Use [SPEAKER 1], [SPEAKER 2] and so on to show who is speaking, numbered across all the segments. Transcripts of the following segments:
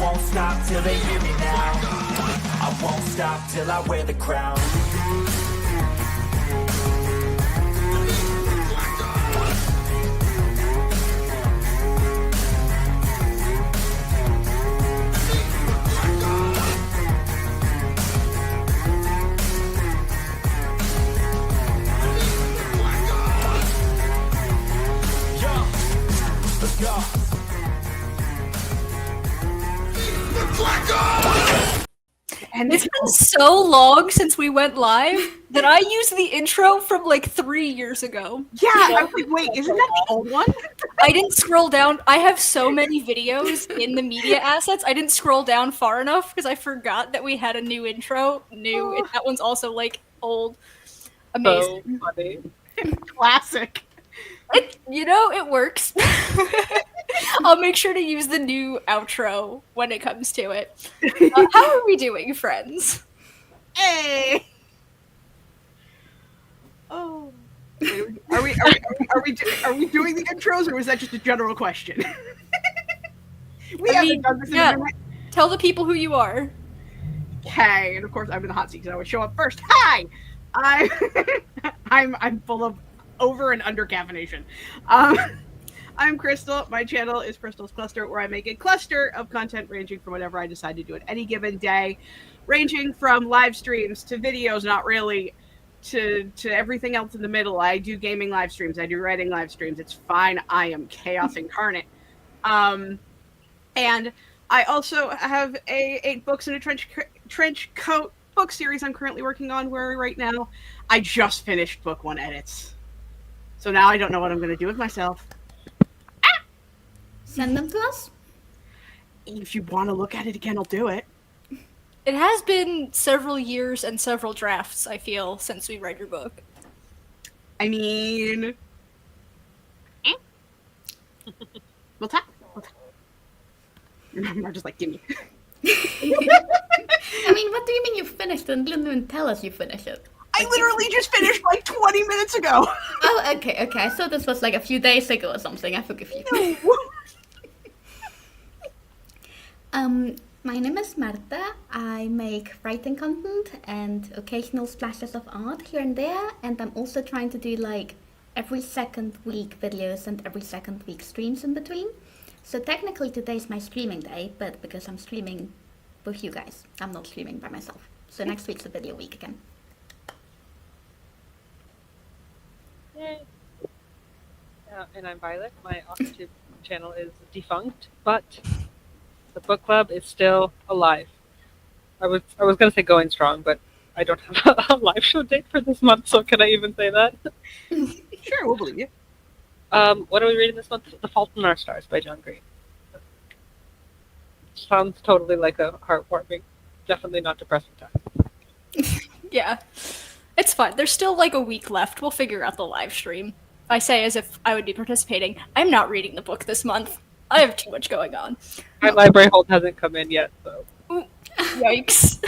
[SPEAKER 1] won't stop till they hear me now. I won't stop till I wear the crown. Let's go.
[SPEAKER 2] And it's been so long since we went live that I used the intro from like 3 years ago.
[SPEAKER 3] Yeah, I was like, wait, isn't that the old one?
[SPEAKER 2] I didn't scroll down. I have so many videos in the media assets. I didn't scroll down far enough because I forgot that we had a new intro. And that one's also like old. Amazing.
[SPEAKER 4] So funny.
[SPEAKER 3] Classic.
[SPEAKER 2] It works. I'll make sure to use the new outro when it comes to it. How are we doing, friends?
[SPEAKER 3] Hey. Oh. Are we doing the intros, or was that just a general question? We haven't done this in a minute.
[SPEAKER 2] Tell the people who you are.
[SPEAKER 3] Okay, and of course I'm in the hot seat because I would show up first. Hi, I'm full of over and under caffeination. I'm Crystal. My channel is Crystal's Cluster, where I make a cluster of content ranging from whatever I decide to do at any given day, ranging from live streams to videos, not really, to everything else in the middle. I do gaming live streams. I do writing live streams. It's fine. I am chaos incarnate. And I also have a 8 books in a trench coat book series I'm currently working on, where right now I just finished book 1 edits. So now I don't know what I'm going to do with myself.
[SPEAKER 5] Send them to us?
[SPEAKER 3] If you want to look at it again, I'll do it.
[SPEAKER 2] It has been several years and several drafts, I feel, since we read your book.
[SPEAKER 3] I mean... We'll talk. I'm just like, gimme.
[SPEAKER 5] I mean, what do you mean you finished and didn't even tell us you finished it?
[SPEAKER 3] I literally just finished like 20 minutes ago.
[SPEAKER 5] Oh, okay. I thought this was like a few days ago or something. I forgive you. My name is Marta. I make writing content and occasional splashes of art here and there, and I'm also trying to do like every second week videos and every second week streams in between. So technically today's my streaming day, but because I'm streaming with you guys, I'm not streaming by myself. So next week's a video week again.
[SPEAKER 4] Yay. And I'm Violet. My YouTube channel is defunct, but the book club is still alive. I was going to say going strong, but I don't have a live show date for this month, so can I even say that?
[SPEAKER 3] Sure, we'll believe you.
[SPEAKER 4] What are we reading this month? The Fault in Our Stars by John Green. Sounds totally like a heartwarming, definitely not depressing time.
[SPEAKER 2] Yeah. It's fine. There's still like a week left. We'll figure out the live stream. I say as if I would be participating. I'm not reading the book this month. I have too much going on.
[SPEAKER 4] My library hold hasn't come in yet, so.
[SPEAKER 2] Ooh, yikes.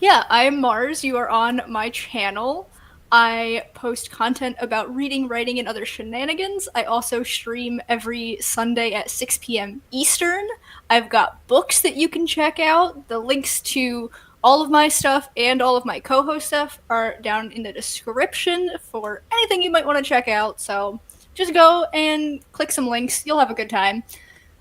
[SPEAKER 2] Yeah, I'm Mars. You are on my channel. I post content about reading, writing, and other shenanigans. I also stream every Sunday at 6 p.m. Eastern. I've got books that you can check out. The links to all of my stuff and all of my co-host stuff are down in the description for anything you might want to check out. So just go and click some links. You'll have a good time.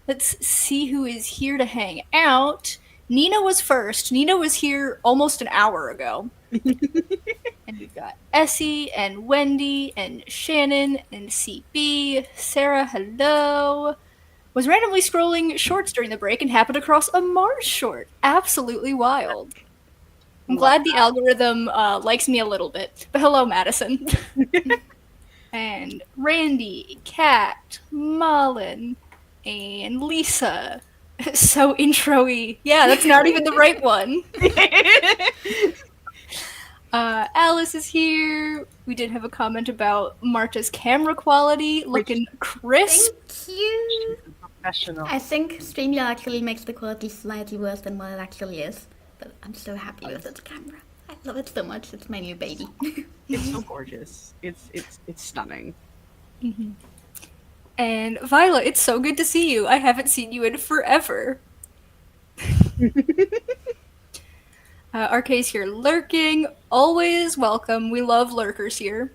[SPEAKER 2] Let's see who is here to hang out. Nina was first. Nina was here almost an hour ago. And we've got Essie and Wendy and Shannon and CB. Sarah, hello. Was randomly scrolling shorts during the break and happened across a Mars short. Absolutely wild. I'm glad the algorithm likes me a little bit. But hello, Madison. And Randy, Kat, Malin, and Lisa. So intro-y. Yeah, that's not even the right one. Alice is here. We did have a comment about Marta's camera quality looking crisp.
[SPEAKER 5] Thank you.
[SPEAKER 4] Professional.
[SPEAKER 5] I think StreamYard actually makes the quality slightly worse than what it actually is. But I'm so happy with its camera. I love it so much. It's my new baby.
[SPEAKER 3] It's so gorgeous. It's stunning.
[SPEAKER 2] Mm-hmm. And Violet, it's so good to see you. I haven't seen you in forever. RK's here lurking. Always welcome. We love lurkers here.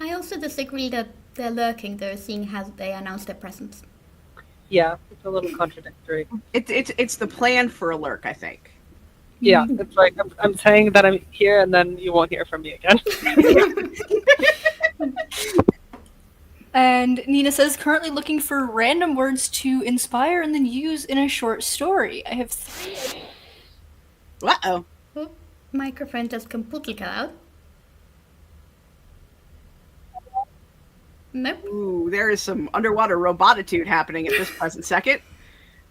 [SPEAKER 5] I also disagree that they're lurking though, seeing how they announced their presence.
[SPEAKER 4] Yeah, it's a little contradictory.
[SPEAKER 3] It's the plan for a lurk, I think.
[SPEAKER 4] Yeah, it's like I'm saying that I'm here, and then you won't hear from me again.
[SPEAKER 2] And Nina says, currently looking for random words to inspire and then use in a short story. I have 3.
[SPEAKER 3] Uh-oh.
[SPEAKER 5] Oh, microphone just completely cut out. Nope.
[SPEAKER 3] Ooh, there is some underwater robotitude happening at this present second.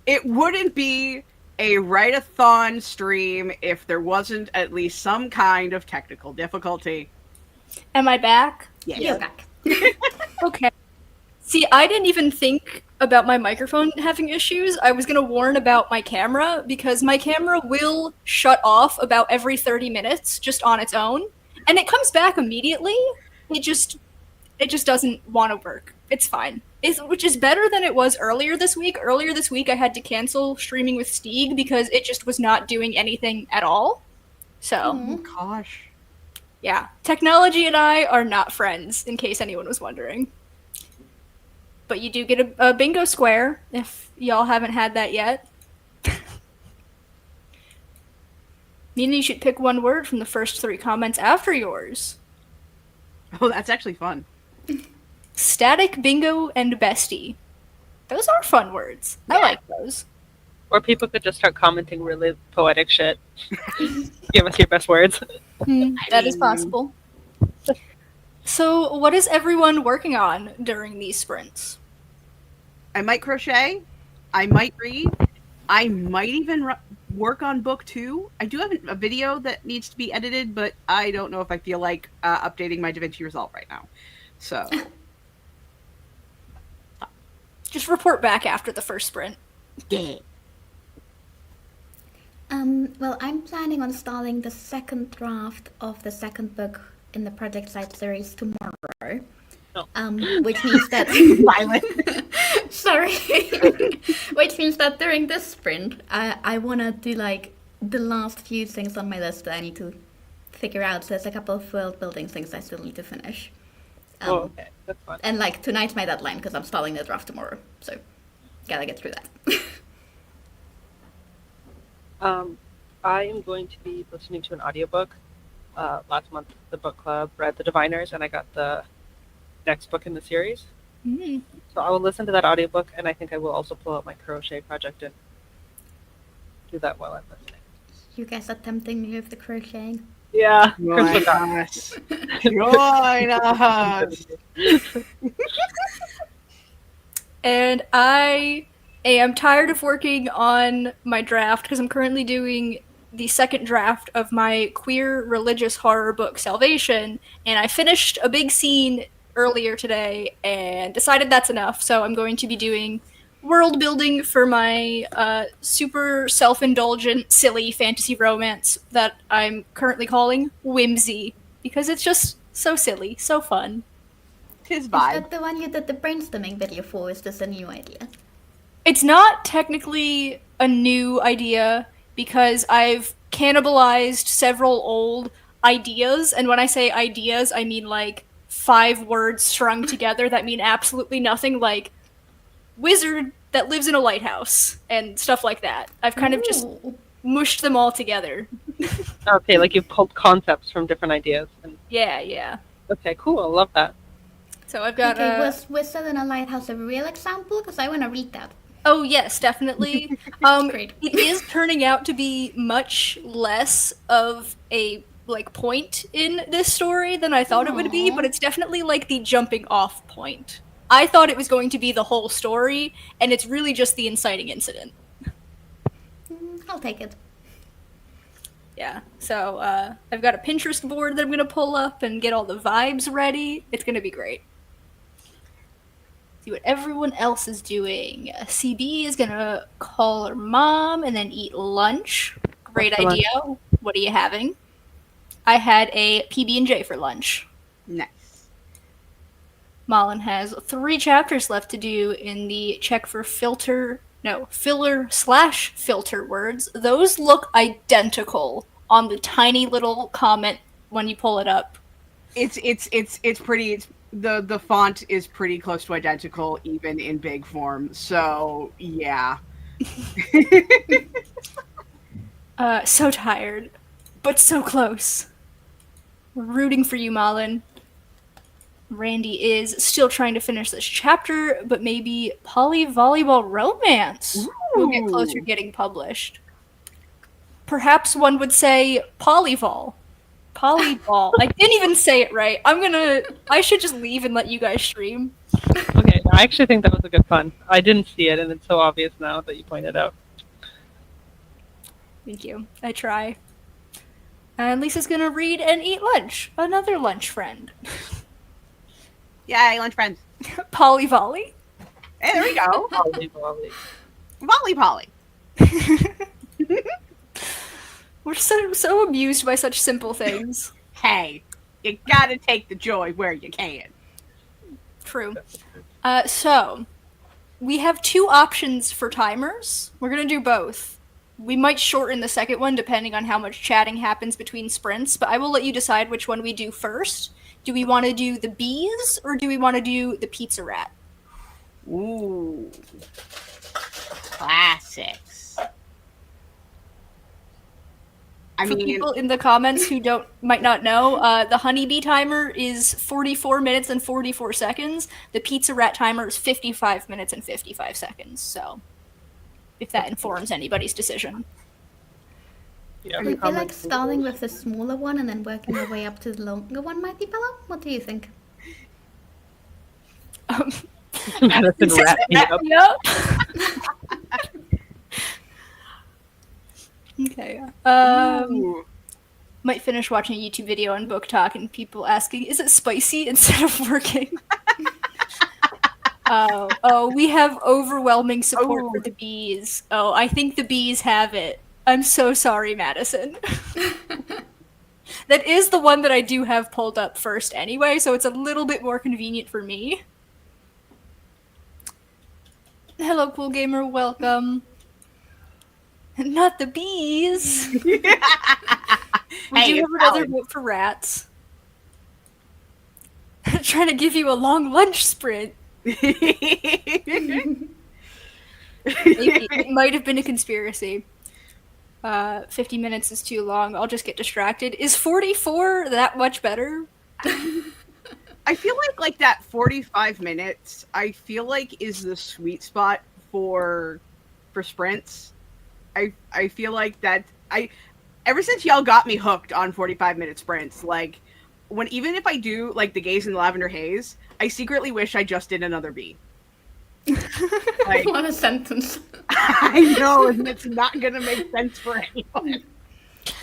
[SPEAKER 3] It wouldn't be a write-a-thon stream if there wasn't at least some kind of technical difficulty.
[SPEAKER 2] Am I back?
[SPEAKER 3] Yes.
[SPEAKER 5] You're back.
[SPEAKER 2] Okay. See, I didn't even think about my microphone having issues. I was going to warn about my camera because my camera will shut off about every 30 minutes just on its own, and it comes back immediately. It just doesn't want to work. It's fine. Which is better than it was earlier this week. Earlier this week I had to cancel streaming with Steeg because it just was not doing anything at all. So,
[SPEAKER 3] Oh, gosh.
[SPEAKER 2] yeah. Technology and I are not friends, in case anyone was wondering. But you do get a bingo square, if y'all haven't had that yet. Nina, you should pick one word from the first 3 comments after yours.
[SPEAKER 3] Oh, that's actually fun.
[SPEAKER 2] Static, bingo, and bestie. Those are fun words. I like those.
[SPEAKER 4] Or people could just start commenting really poetic shit. Give us your best words.
[SPEAKER 2] That is possible. So, what is everyone working on during these sprints?
[SPEAKER 3] I might crochet. I might read. I might even work on book 2. I do have a video that needs to be edited, but I don't know if I feel like updating my DaVinci Resolve right now. So,
[SPEAKER 2] Just report back after the first sprint.
[SPEAKER 3] yeah.
[SPEAKER 5] Well, I'm planning on starting the second draft of the second book in the Project Site series tomorrow. Which means that sorry, which means that during this sprint, I want to do like the last few things on my list that I need to figure out. So there's a couple of world building things I still need to finish.
[SPEAKER 4] Okay, that's fun.
[SPEAKER 5] And like tonight's my deadline because I'm starting the draft tomorrow, so gotta get through that.
[SPEAKER 4] I am going to be listening to an audiobook. Last month, the book club read The Diviners, and I got the next book in the series.
[SPEAKER 2] Mm.
[SPEAKER 4] So I will listen to that audiobook, and I think I will also pull out my crochet project and do that while I'm listening.
[SPEAKER 5] You guys are tempting me with the crocheting.
[SPEAKER 4] Yeah,
[SPEAKER 3] Join us. Join us.
[SPEAKER 2] And I am tired of working on my draft because I'm currently doing the second draft of my queer religious horror book, Salvation, and I finished a big scene earlier today and decided that's enough, so I'm going to be doing world building for my super self-indulgent, silly fantasy romance that I'm currently calling Whimsy, because it's just so silly, so fun.
[SPEAKER 3] Tis
[SPEAKER 5] Is
[SPEAKER 3] vibe.
[SPEAKER 5] that the one you did the brainstorming video for? Is this a new idea?
[SPEAKER 2] It's not technically a new idea because I've cannibalized several old ideas, and when I say ideas, I mean like 5 words strung together that mean absolutely nothing, like wizard that lives in a lighthouse and stuff like that. I've kind of just
[SPEAKER 5] Ooh.
[SPEAKER 2] mushed them all together.
[SPEAKER 4] Okay, like you've pulled concepts from different ideas. And
[SPEAKER 2] Yeah.
[SPEAKER 4] okay, cool. I love that.
[SPEAKER 2] So I've got
[SPEAKER 5] Okay, was Wizard in a Lighthouse a real example? Because I want to read that.
[SPEAKER 2] Oh yes, definitely.
[SPEAKER 5] Great.
[SPEAKER 2] It is turning out to be much less of a like point in this story than I thought it would be,
[SPEAKER 5] Aw.
[SPEAKER 2] but it's definitely like the jumping off point. I thought it was going to be the whole story, and it's really just the inciting incident.
[SPEAKER 5] I'll take it.
[SPEAKER 2] Yeah. So I've got a Pinterest board that I'm gonna pull up and get all the vibes ready. It's gonna be great. See what everyone else is doing. CB is gonna call her mom and then eat lunch. Great
[SPEAKER 4] What's for
[SPEAKER 2] idea. What are you having? I had a PB&J for lunch.
[SPEAKER 3] Nice.
[SPEAKER 2] Malin has 3 chapters left to do in the check for filler/filter words. Those look identical on the tiny little comment when you pull it up.
[SPEAKER 3] It's pretty. The font is pretty close to identical, even in big form. So yeah.
[SPEAKER 2] So tired, but so close. We're rooting for you, Malin. Randy is still trying to finish this chapter, but maybe Poly-Volleyball Romance will get closer to getting published. Perhaps one would say Polyvol. Polyball. I didn't even say it right. I should just leave and let you guys stream.
[SPEAKER 4] Okay, I actually think that was a good pun. I didn't see it, and it's so obvious now that you pointed out.
[SPEAKER 2] Thank you. I try. And Lisa's gonna read and eat lunch. Another lunch friend.
[SPEAKER 3] Yay, lunch friends.
[SPEAKER 2] Poly-Volley.
[SPEAKER 3] Hey, there we go.
[SPEAKER 4] Volley, volley.
[SPEAKER 3] Volley Polly.
[SPEAKER 2] We're so amused by such simple things.
[SPEAKER 3] Hey, you gotta take the joy where you can.
[SPEAKER 2] True. So, we have 2 options for timers. We're gonna do both. We might shorten the second one depending on how much chatting happens between sprints, but I will let you decide which one we do first. Do we want to do the bees, or do we want to do the pizza rat?
[SPEAKER 3] Ooh. Classics.
[SPEAKER 2] For people in the comments who might not know, the honeybee timer is 44 minutes and 44 seconds. The pizza rat timer is 55 minutes and 55 seconds. So, if that informs anybody's decision.
[SPEAKER 4] Yeah,
[SPEAKER 5] I feel like starting with the smaller one and then working our way up to the longer one might be better. What do you think?
[SPEAKER 4] Madison wrapped me up.
[SPEAKER 2] Yep. Okay. Might finish watching a YouTube video on Book Talk and people asking, "Is it spicy?" instead of working. We have overwhelming support for the bees. Oh, I think the bees have it. I'm so sorry, Madison. That is the one that I do have pulled up first anyway, so it's a little bit more convenient for me. Hello, Cool Gamer, welcome. Not the bees. We do have another vote for rats. Trying to give you a long lunch sprint. It might have been a conspiracy. 50 minutes is too long. I'll just get distracted. Is 44 that much better?
[SPEAKER 3] I feel like that 45 minutes, I feel like is the sweet spot for sprints. I feel like that ever since y'all got me hooked on 45-minute sprints, like even if I do like the gaze and the lavender haze, I secretly wish I just did another bee. Like,
[SPEAKER 5] What a sentence.
[SPEAKER 3] I know, and it's not gonna make sense for anyone.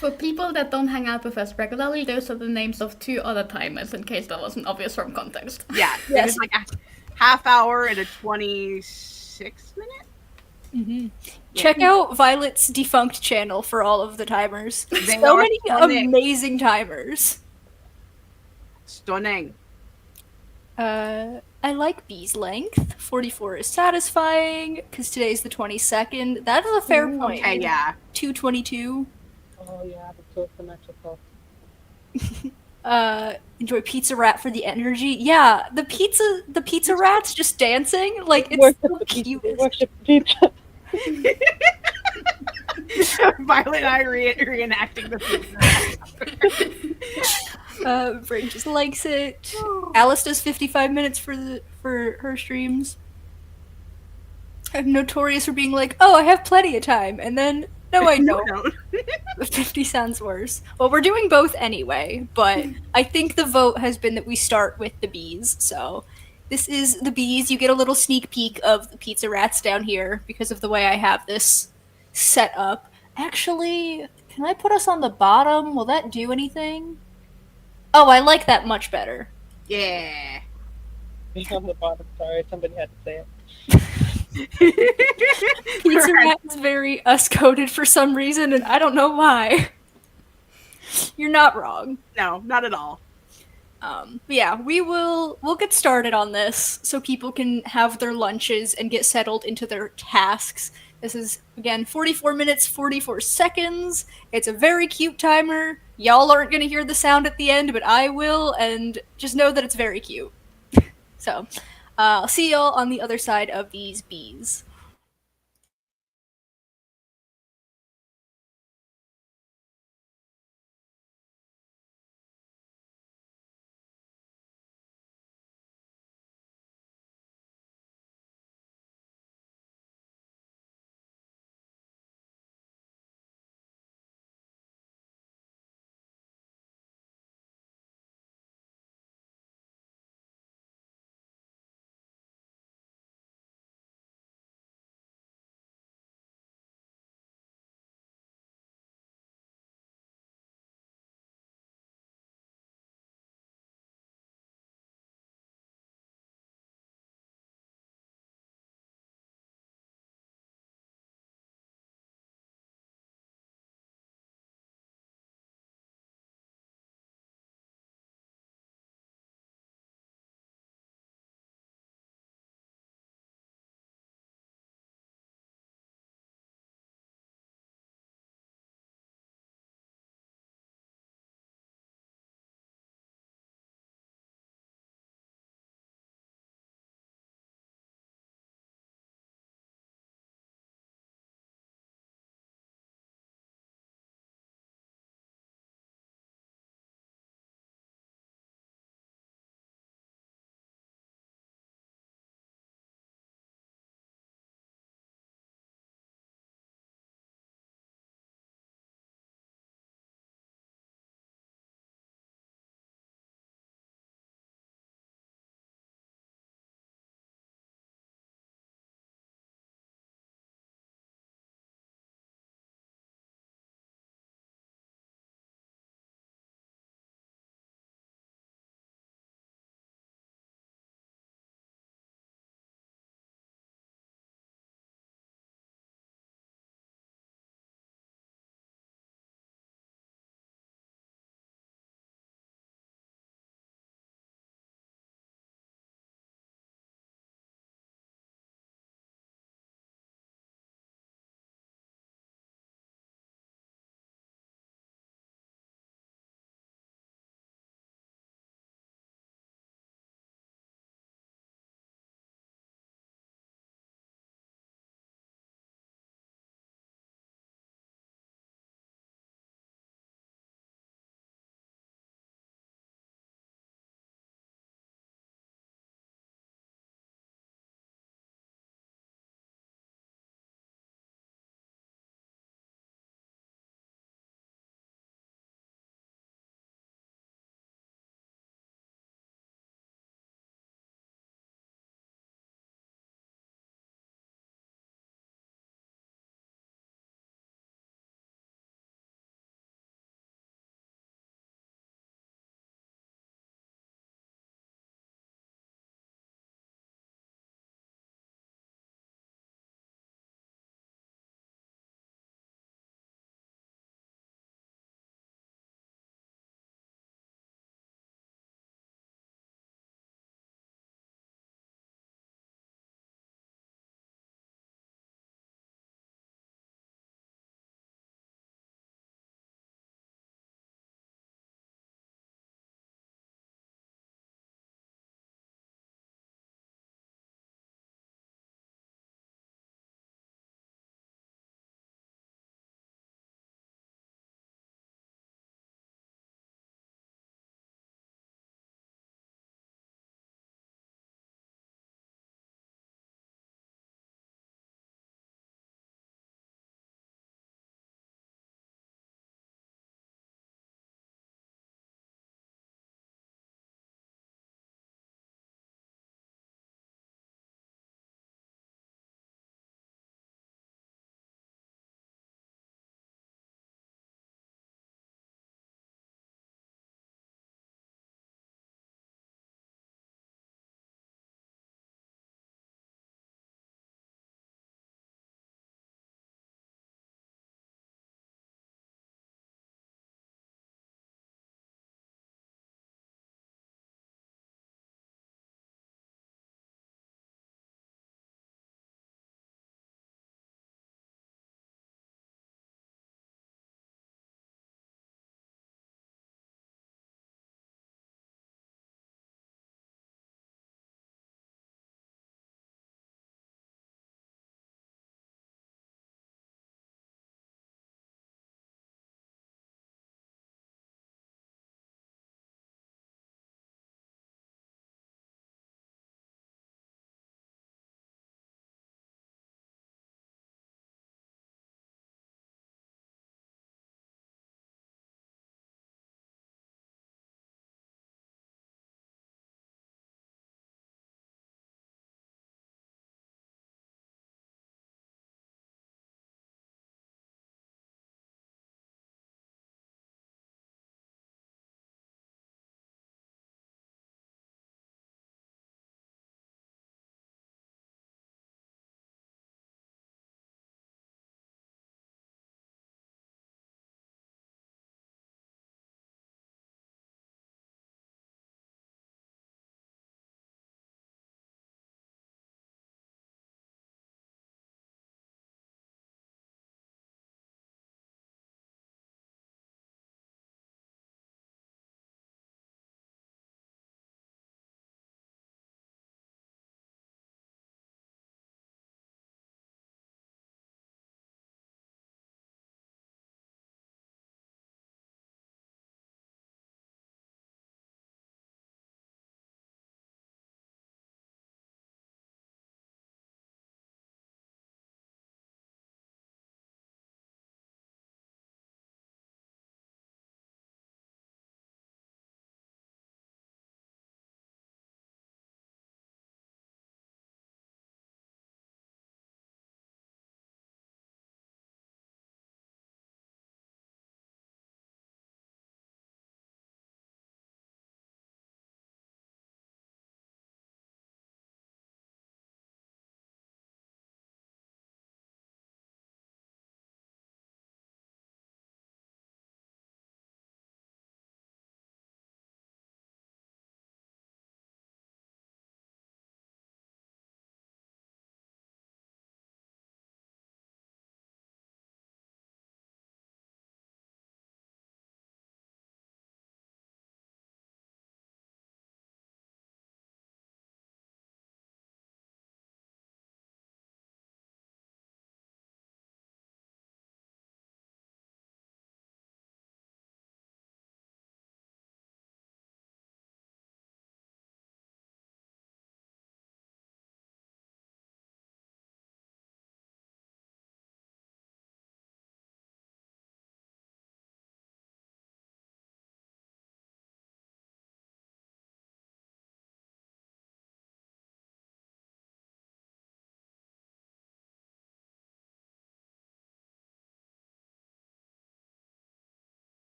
[SPEAKER 5] For people that don't hang out with us regularly, those are the names of 2 other timers, in case that wasn't obvious from context.
[SPEAKER 3] Yeah,
[SPEAKER 2] Yes.
[SPEAKER 3] it's like a half hour and a 26 minute.
[SPEAKER 2] Mm-hmm. Check out Violet's defunct channel for all of the timers.
[SPEAKER 3] They
[SPEAKER 2] So
[SPEAKER 3] are
[SPEAKER 2] many
[SPEAKER 3] stunning.
[SPEAKER 2] amazing timers.
[SPEAKER 3] Stunning.
[SPEAKER 2] I like bees length. 44 is satisfying because today's the 22nd. That is a fair point.
[SPEAKER 3] Okay, yeah.
[SPEAKER 2] 222.
[SPEAKER 4] Oh yeah, that's so symmetrical.
[SPEAKER 2] Enjoy Pizza Rat for the energy. Yeah, the pizza rat's just dancing. Like, it's
[SPEAKER 4] Worship
[SPEAKER 2] so
[SPEAKER 4] the pizza.
[SPEAKER 2] cute.
[SPEAKER 4] Worship the pizza.
[SPEAKER 3] Violet and I reenacting the pizza.
[SPEAKER 2] Brain just likes it. Alice does 55 minutes for her streams. I'm notorious for being like, oh, I have plenty of time, and then no, I don't. 50 sounds worse. Well, we're doing both anyway, but I think the vote has been that we start with the bees. So this is the bees. You get a little sneak peek of the pizza rats down here because of the way I have this set up. Actually, can I put us on the bottom? Will that do anything? Oh, I like that much better.
[SPEAKER 3] Yeah.
[SPEAKER 4] Being on the bottom, sorry, somebody had to say it.
[SPEAKER 2] Pizza Rat is very us-coded for some reason, and I don't know why. You're not wrong.
[SPEAKER 3] No, not at all.
[SPEAKER 2] But yeah, we'll get started on this so people can have their lunches and get settled into their tasks. This is again 44 minutes 44 seconds. It's a very cute timer. Y'all aren't gonna hear the sound at the end, but I will, and just know that it's very cute. So, I'll see y'all on the other side of these bees.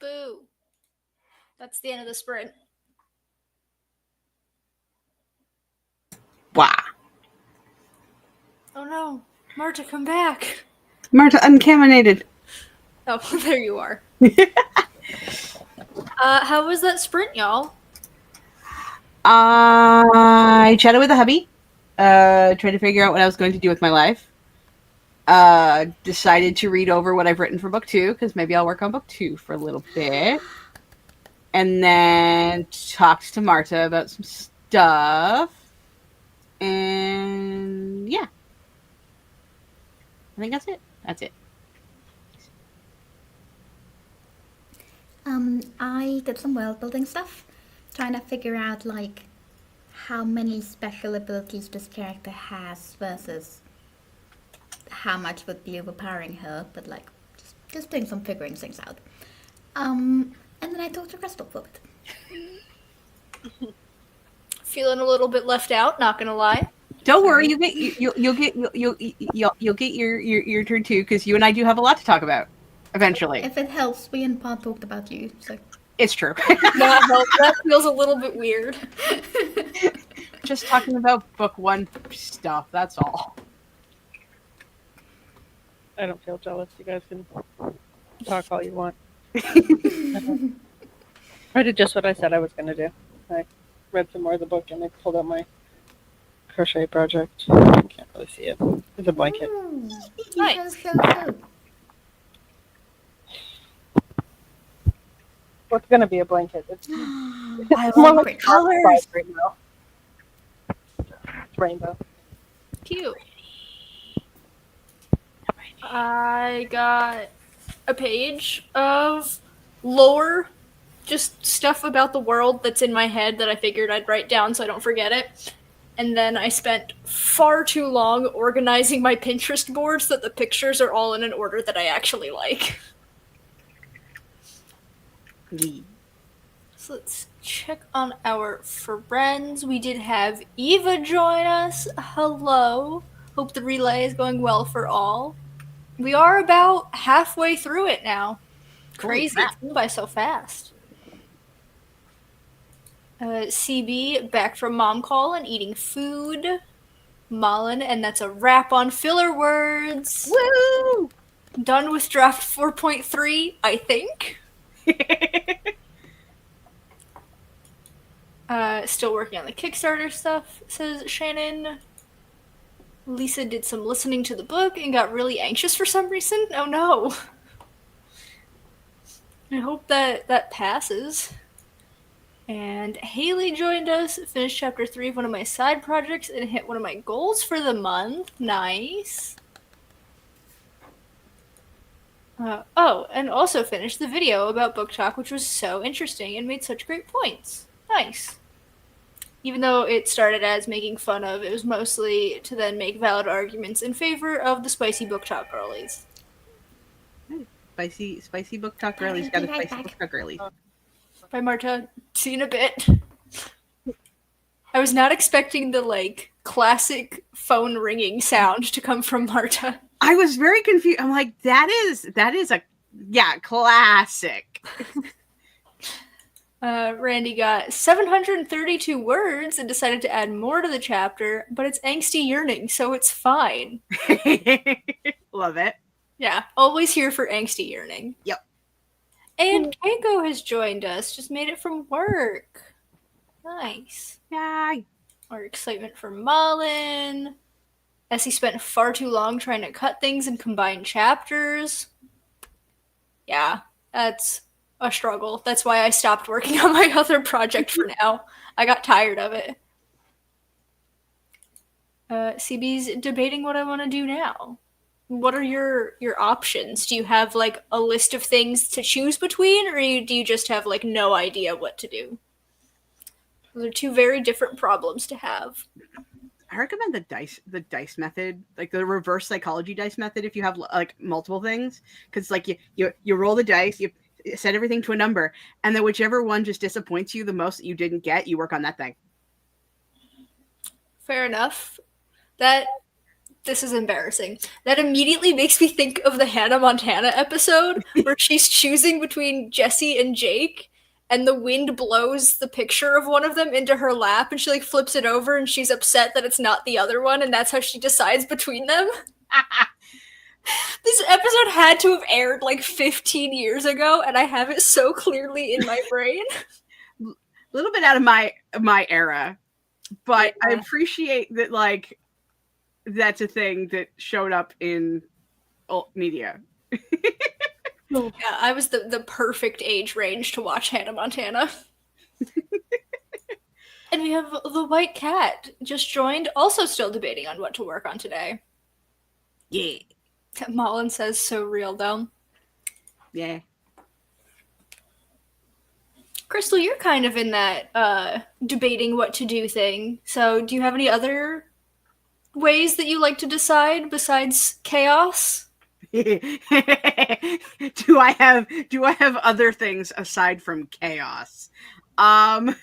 [SPEAKER 2] Boo. That's the end of the sprint.
[SPEAKER 3] Wow.
[SPEAKER 2] Oh no. Marta, come back.
[SPEAKER 3] Marta uncaminated.
[SPEAKER 2] Oh, there you are. How was that sprint, y'all?
[SPEAKER 3] I chatted with a hubby, tried to figure out what I was going to do with my life. Decided to read over what I've written for book 2, because maybe I'll work on book 2 for a little bit. And then talked to Marta about some stuff. And yeah. I think that's it. That's it.
[SPEAKER 5] I did some world building stuff, trying to figure out like how many special abilities this character has versus how much would be overpowering her, but like just doing some figuring things out. And then I talked to Crystal for it.
[SPEAKER 2] Feeling a little bit left out, not gonna lie.
[SPEAKER 3] Don't worry, you'll get your turn too, because you and I do have a lot to talk about eventually.
[SPEAKER 5] If it helps, we in part talked about you, so
[SPEAKER 3] It's true.
[SPEAKER 2] That feels a little bit weird.
[SPEAKER 3] Just talking about book 1 stuff, that's all.
[SPEAKER 4] I don't feel jealous. You guys can talk all you want. I did just what I said I was going to do. I read some more of the book and I pulled out my crochet project. I can't really see it. It's a blanket.
[SPEAKER 2] Nice.
[SPEAKER 5] So.
[SPEAKER 4] What's going to be a blanket? It's
[SPEAKER 3] I
[SPEAKER 4] more
[SPEAKER 3] love
[SPEAKER 4] like
[SPEAKER 3] colors.
[SPEAKER 4] right now. It's rainbow.
[SPEAKER 2] Cute. I got a page of lore, just stuff about the world that's in my head that I figured I'd write down so I don't forget it. And then I spent far too long organizing my Pinterest board so that the pictures are all in an order that I actually like. So let's check on our friends. We did have Eva join us. Hello. Hope the relay is going well for all. We are about halfway through it now. Crazy, it's gone by so fast. CB, back from mom call and eating food. Malin, and that's a wrap on filler words.
[SPEAKER 3] Woo!
[SPEAKER 2] Done with draft 4.3, I think. Still working on the Kickstarter stuff, says Shannon. Lisa did some listening to the book and got really anxious for some reason. Oh no. I hope that passes. And Haley joined us, finished chapter 3 of one of my side projects, and hit one of my goals for the month. Nice. And also finished the video about book talk, which was so interesting and made such great points. Nice. Even though it started as making fun of, it was mostly to then make valid arguments in favor of the spicy book talk girlies.
[SPEAKER 3] Spicy book talk girlies got a spicy book talk girlies.
[SPEAKER 2] Bye, Marta. See you in a bit. I was not expecting the, classic phone ringing sound to come from Marta.
[SPEAKER 3] I was very confused. I'm like, that is a classic.
[SPEAKER 2] Randy got 732 words and decided to add more to the chapter, but it's angsty yearning, so it's fine.
[SPEAKER 3] Love it.
[SPEAKER 2] Yeah, always here for angsty yearning.
[SPEAKER 3] Yep.
[SPEAKER 2] And Keiko has joined us, just made it from work. Nice.
[SPEAKER 3] Yay.
[SPEAKER 2] Our excitement for Malin. Essie spent far too long trying to cut things and combine chapters. Yeah, that's a struggle. That's why I stopped working on my other project for now. I got tired of it. CB's debating what I want to do now. What are your options? Do you have a list of things to choose between, or do you just have no idea what to do? Those are two very different problems to have.
[SPEAKER 3] I recommend the dice method, the reverse psychology dice method, if you have multiple things, because you roll the dice, you set everything to a number, and then whichever one just disappoints you the most that you didn't get, you work on that thing.
[SPEAKER 2] Fair enough. That This is embarrassing. That immediately makes me think of the Hannah Montana episode where she's choosing between Jesse and Jake, and the wind blows the picture of one of them into her lap, and she like flips it over, and she's upset that it's not the other one, and that's how she decides between them. This episode had to have aired like 15 years ago, and I have it so clearly in my brain.
[SPEAKER 3] A little bit out of my era, but
[SPEAKER 2] Yeah.
[SPEAKER 3] I appreciate that, like, that's a thing that showed up in alt media.
[SPEAKER 2] Yeah, I was the perfect age range to watch Hannah Montana. And we have the White Cat just joined, also still debating on what to work on today.
[SPEAKER 3] Yeah.
[SPEAKER 2] Mullen says so real though.
[SPEAKER 3] Yeah.
[SPEAKER 2] Crystal, you're kind of in that debating what to do thing. So do you have any other ways that you like to decide besides chaos?
[SPEAKER 3] Do I have other things aside from chaos? I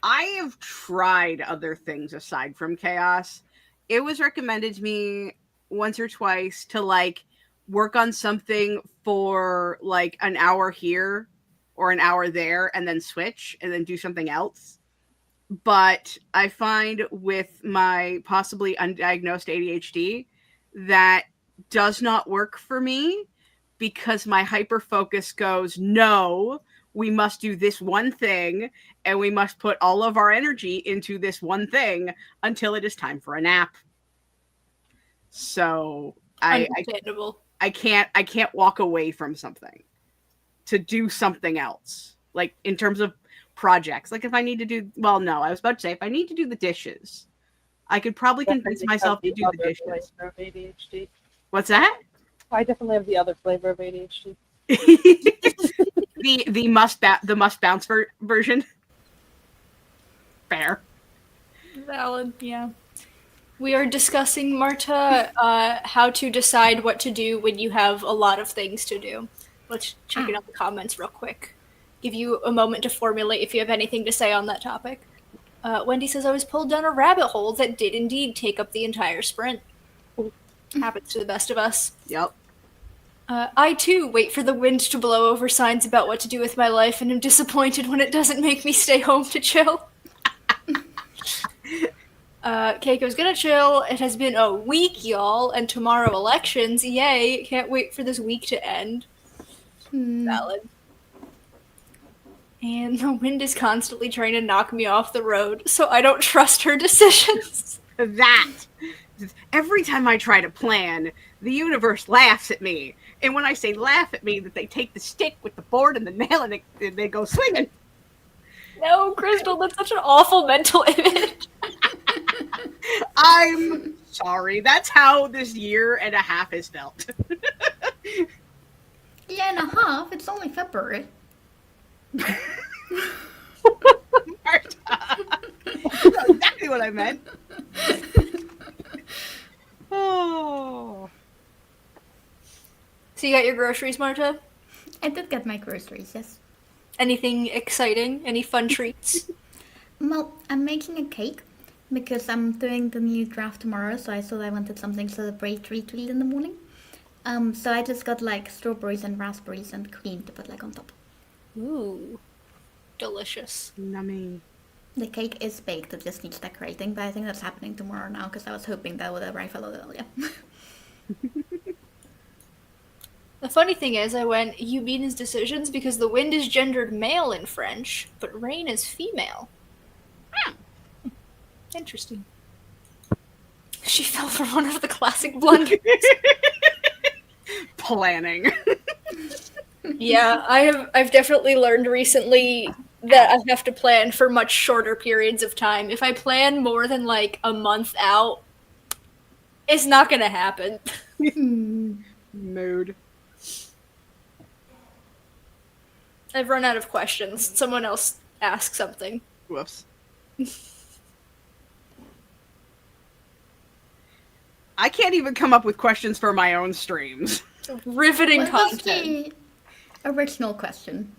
[SPEAKER 3] have tried other things aside from chaos. It was recommended to me once or twice to like work on something for like an hour here or an hour there and then switch and then do something else. But I find with my possibly undiagnosed ADHD that does not work for me because my hyper focus goes, no, we must do this one thing and we must put all of our energy into this one thing until it is time for a nap. So
[SPEAKER 2] Understandable.
[SPEAKER 3] I can't walk away from something to do something else. Like in terms of projects, like if I need to do, well, no, I was about to say if I need to do the dishes, I could probably convince myself to do the dishes.
[SPEAKER 4] Flavor of ADHD.
[SPEAKER 3] What's that?
[SPEAKER 4] I definitely have the other flavor of ADHD.
[SPEAKER 3] the must bounce version. Fair.
[SPEAKER 2] Valid, yeah. We are discussing, Marta, how to decide what to do when you have a lot of things to do. Let's check it out the comments real quick. Give you a moment to formulate if you have anything to say on that topic. Wendy says, I was pulled down a rabbit hole that did indeed take up the entire sprint. Happens to the best of us.
[SPEAKER 3] Yep.
[SPEAKER 2] I too wait for the wind to blow over signs about what to do with my life and am disappointed when it doesn't make me stay home to chill. Keiko's gonna chill. It has been a week, y'all, and tomorrow elections. Yay! Can't wait for this week to end. Valid. And the wind is constantly trying to knock me off the road, so I don't trust her decisions.
[SPEAKER 3] That. Every time I try to plan, the universe laughs at me. And when I say laugh at me, that they take the stick with the board and the nail and they go swinging.
[SPEAKER 2] No, Crystal, that's such an awful mental image.
[SPEAKER 3] I'm sorry. That's how this year and a half has felt.
[SPEAKER 5] Year and a half? It's only February.
[SPEAKER 3] Marta. That's exactly what I meant. Oh.
[SPEAKER 2] So you got your groceries, Marta?
[SPEAKER 5] I did get my groceries, yes.
[SPEAKER 2] Anything exciting? Any fun treats?
[SPEAKER 5] Well, I'm making a cake because I'm doing the new draft tomorrow, so I thought I wanted something celebratory to eat in the morning. So I just got like strawberries and raspberries and cream to put like on top.
[SPEAKER 2] Ooh. Delicious.
[SPEAKER 3] Nummy.
[SPEAKER 5] The cake is baked, it just needs decorating, but I think that's happening tomorrow now because I was hoping that would arrive a little earlier.
[SPEAKER 2] The funny thing is, I went, you mean his decisions because the wind is gendered male in French, but rain is female. Interesting. She fell for one of the classic blunders.
[SPEAKER 3] Planning.
[SPEAKER 2] Yeah, I've definitely learned recently that I have to plan for much shorter periods of time. If I plan more than like a month out, it's not gonna happen.
[SPEAKER 3] Mood.
[SPEAKER 2] I've run out of questions. Someone else ask something.
[SPEAKER 3] Whoops. I can't even come up with questions for my own streams.
[SPEAKER 2] Riveting
[SPEAKER 5] What was
[SPEAKER 2] content.
[SPEAKER 5] the original question?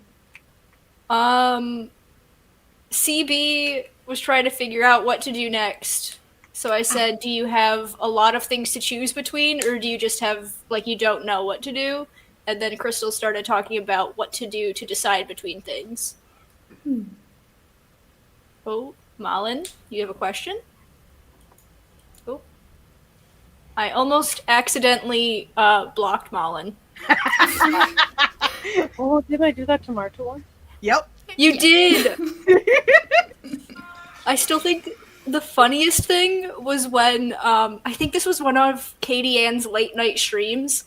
[SPEAKER 2] CB was trying to figure out what to do next. So I said, do you have a lot of things to choose between, or do you just have, like, you don't know what to do? And then Crystal started talking about what to do to decide between things. Oh, Malin, you have a question? Oh. I almost accidentally blocked Malin.
[SPEAKER 4] Oh, did I do that to Marta once?
[SPEAKER 3] Yep.
[SPEAKER 2] You did! I still think the funniest thing was when, I think this was one of Katie Ann's late night streams,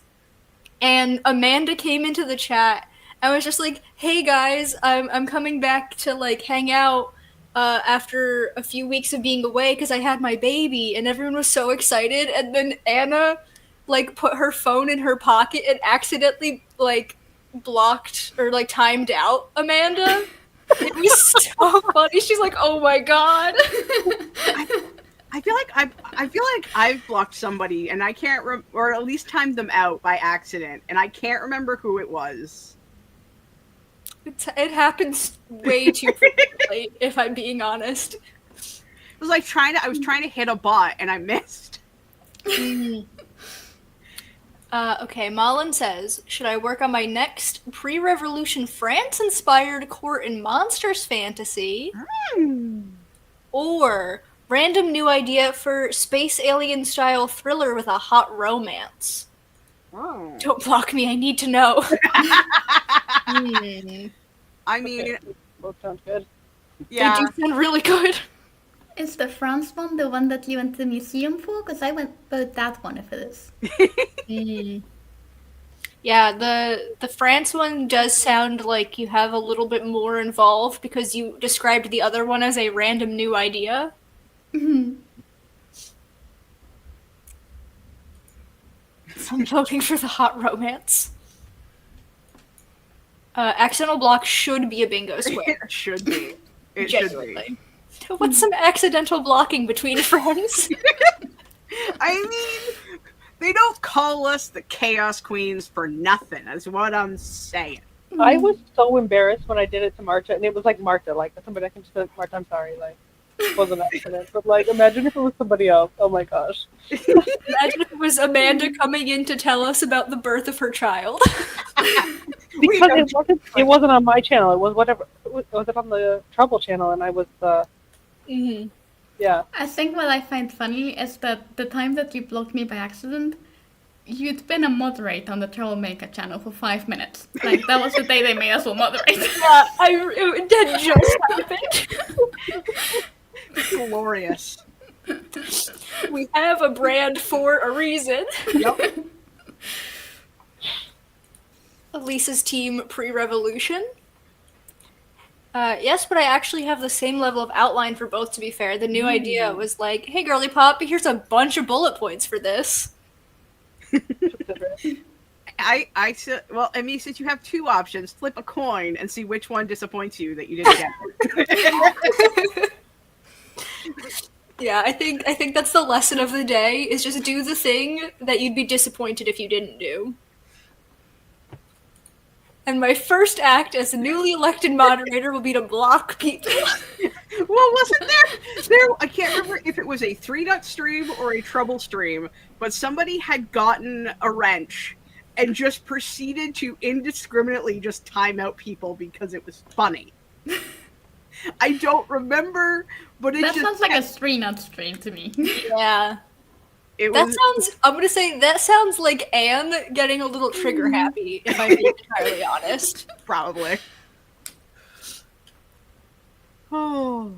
[SPEAKER 2] and Amanda came into the chat and was just like, hey guys, I'm coming back to, like, hang out after a few weeks of being away because I had my baby, and everyone was so excited, and then Anna, like, put her phone in her pocket and accidentally, like, blocked or, like, timed out Amanda. It was so funny. She's like, "Oh my god!"
[SPEAKER 3] I feel like I've blocked somebody, and I can't or at least timed them out by accident, and I can't remember who it was.
[SPEAKER 2] It happens way too frequently, if I'm being honest.
[SPEAKER 3] It was like I was trying to hit a bot, and I missed.
[SPEAKER 2] Okay, Malin says, should I work on my next pre-revolution France-inspired court and monsters fantasy? Or random new idea for space alien style thriller with a hot romance?
[SPEAKER 3] Oh.
[SPEAKER 2] Don't block me, I need to know.
[SPEAKER 3] I mean,
[SPEAKER 4] Both sound good.
[SPEAKER 3] yeah.
[SPEAKER 2] They do sound really good.
[SPEAKER 5] Is the France one the one that you went to the museum for? Because I went both that one if it is.
[SPEAKER 2] Yeah, the France one does sound like you have a little bit more involved because you described the other one as a random new idea. I'm voting for the hot romance. Accidental block should be a bingo square.
[SPEAKER 3] It should be. It should
[SPEAKER 2] Genuinely. What's some accidental blocking between friends?
[SPEAKER 3] be. I mean, they don't call us the Chaos Queens for nothing, is what I'm saying.
[SPEAKER 4] I was so embarrassed when I did it to Marta, and it was like Marta, like somebody I can just be like, Marta, I'm sorry, like it wasn't an accident. But like, imagine if it was somebody else. Oh my gosh.
[SPEAKER 2] Imagine if it was Amanda coming in to tell us about the birth of her child.
[SPEAKER 4] Because it wasn't on my channel. It was whatever. Was it on the Trouble channel? And I was yeah.
[SPEAKER 5] I think what I find funny is that the time that you blocked me by accident, you'd been a moderator on the Troublemaker channel for 5 minutes. Like, that was the day they made us all moderate.
[SPEAKER 2] Yeah, it did just happen.
[SPEAKER 3] Glorious.
[SPEAKER 2] We have a brand for a reason.
[SPEAKER 3] Yep.
[SPEAKER 2] Elisa's team pre-revolution. Yes, but I actually have the same level of outline for both, to be fair. The new idea was like, hey, girly pop, here's a bunch of bullet points for this.
[SPEAKER 3] Well, I mean, since you have two options, flip a coin and see which one disappoints you that you didn't get.
[SPEAKER 2] Yeah, I think that's the lesson of the day, is just do the thing that you'd be disappointed if you didn't do. And my first act as a newly elected moderator will be to block people.
[SPEAKER 3] Well, wasn't there? I can't remember if it was a 3-nut stream or a Trouble stream, but somebody had gotten a wrench and just proceeded to indiscriminately just time out people because it was funny. I don't remember, but
[SPEAKER 5] That sounds like a 3-nut stream to me.
[SPEAKER 2] Yeah. I'm gonna say that sounds like Anne getting a little trigger happy, if I'm being entirely honest.
[SPEAKER 3] Probably. Oh.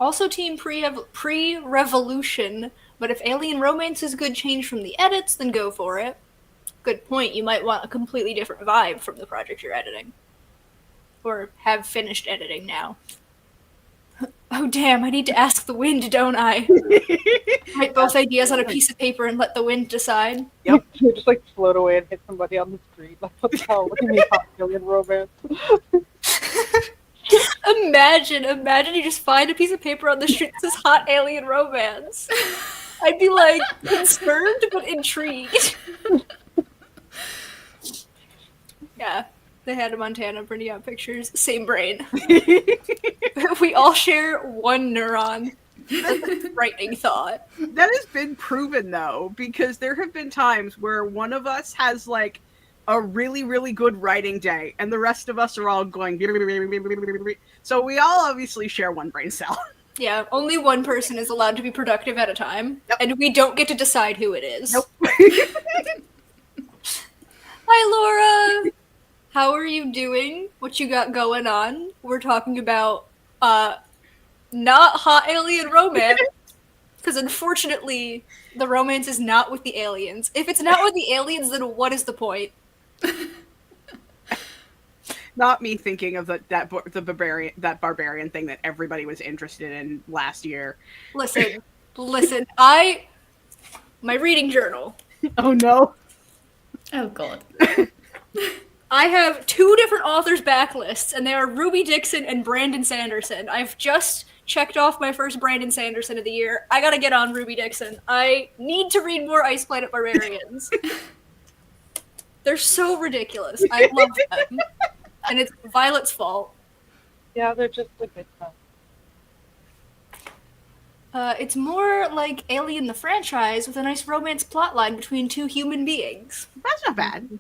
[SPEAKER 2] Also team pre-revolution, but if alien romance is a good change from the edits, then go for it. Good point, you might want a completely different vibe from the project you're editing. Or have finished editing now. Oh damn, I need to ask the wind, don't I? Write both ideas on a piece of paper and let the wind decide.
[SPEAKER 3] Yep.
[SPEAKER 4] You just like float away and hit somebody on the street. Like, what the hell? What do you mean hot alien romance?
[SPEAKER 2] Imagine you just find a piece of paper on the street that says hot alien romance. I'd be like concerned but intrigued. Yeah. They had a Montana printing out pictures. Same brain. We all share one neuron. Frightening thought.
[SPEAKER 3] That has been proven though, because there have been times where one of us has like a really, really good writing day, and the rest of us are all going. So we all obviously share one brain cell.
[SPEAKER 2] Yeah, only one person is allowed to be productive at a time,
[SPEAKER 3] Yep.
[SPEAKER 2] and we don't get to decide who it is.
[SPEAKER 3] Nope.
[SPEAKER 2] Hi, Laura! How are you doing? What you got going on? We're talking about, not hot alien romance, because unfortunately, the romance is not with the aliens. If it's not with the aliens, then what is the point?
[SPEAKER 3] Not me thinking of that barbarian thing that everybody was interested in last year.
[SPEAKER 2] Listen, my reading journal.
[SPEAKER 3] Oh no.
[SPEAKER 5] Oh god.
[SPEAKER 2] I have 2 different authors' backlists, and they are Ruby Dixon and Brandon Sanderson. I've just checked off my first Brandon Sanderson of the year. I gotta get on Ruby Dixon. I need to read more Ice Planet Barbarians. They're so ridiculous. I love them. And it's Violet's fault.
[SPEAKER 4] Yeah, they're just a good time.
[SPEAKER 2] It's more like Alien the franchise with a nice romance plotline between 2 human beings.
[SPEAKER 3] That's not bad.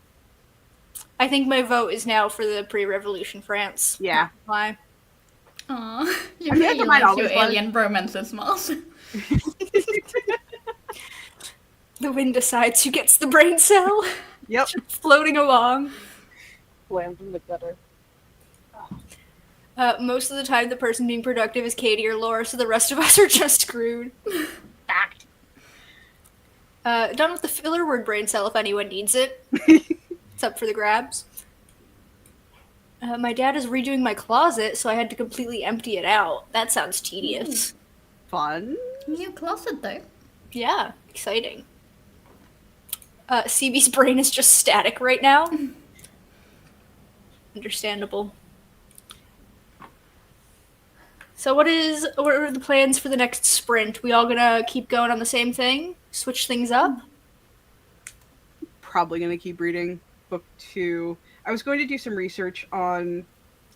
[SPEAKER 2] I think my vote is now for the pre-revolution France.
[SPEAKER 3] Yeah.
[SPEAKER 2] Why?
[SPEAKER 5] Aw, you
[SPEAKER 3] I mean,
[SPEAKER 5] really
[SPEAKER 3] mine
[SPEAKER 5] like
[SPEAKER 3] always
[SPEAKER 5] your
[SPEAKER 3] was.
[SPEAKER 5] alien romances, Mars.
[SPEAKER 2] The wind decides who gets the brain cell.
[SPEAKER 3] Yep.
[SPEAKER 2] Floating along.
[SPEAKER 4] Lands in the gutter.
[SPEAKER 2] Most of the time, the person being productive is Katie or Laura, so the rest of us are just screwed.
[SPEAKER 3] Fact.
[SPEAKER 2] Done with the filler word brain cell if anyone needs it. It's up for the grabs. My dad is redoing my closet, so I had to completely empty it out. That sounds tedious.
[SPEAKER 3] Fun.
[SPEAKER 5] New closet though.
[SPEAKER 2] Yeah, exciting. CB's brain is just static right now. Understandable. So what are the plans for the next sprint? We all gonna keep going on the same thing? Switch things up?
[SPEAKER 3] Probably gonna keep reading book 2. I was going to do some research on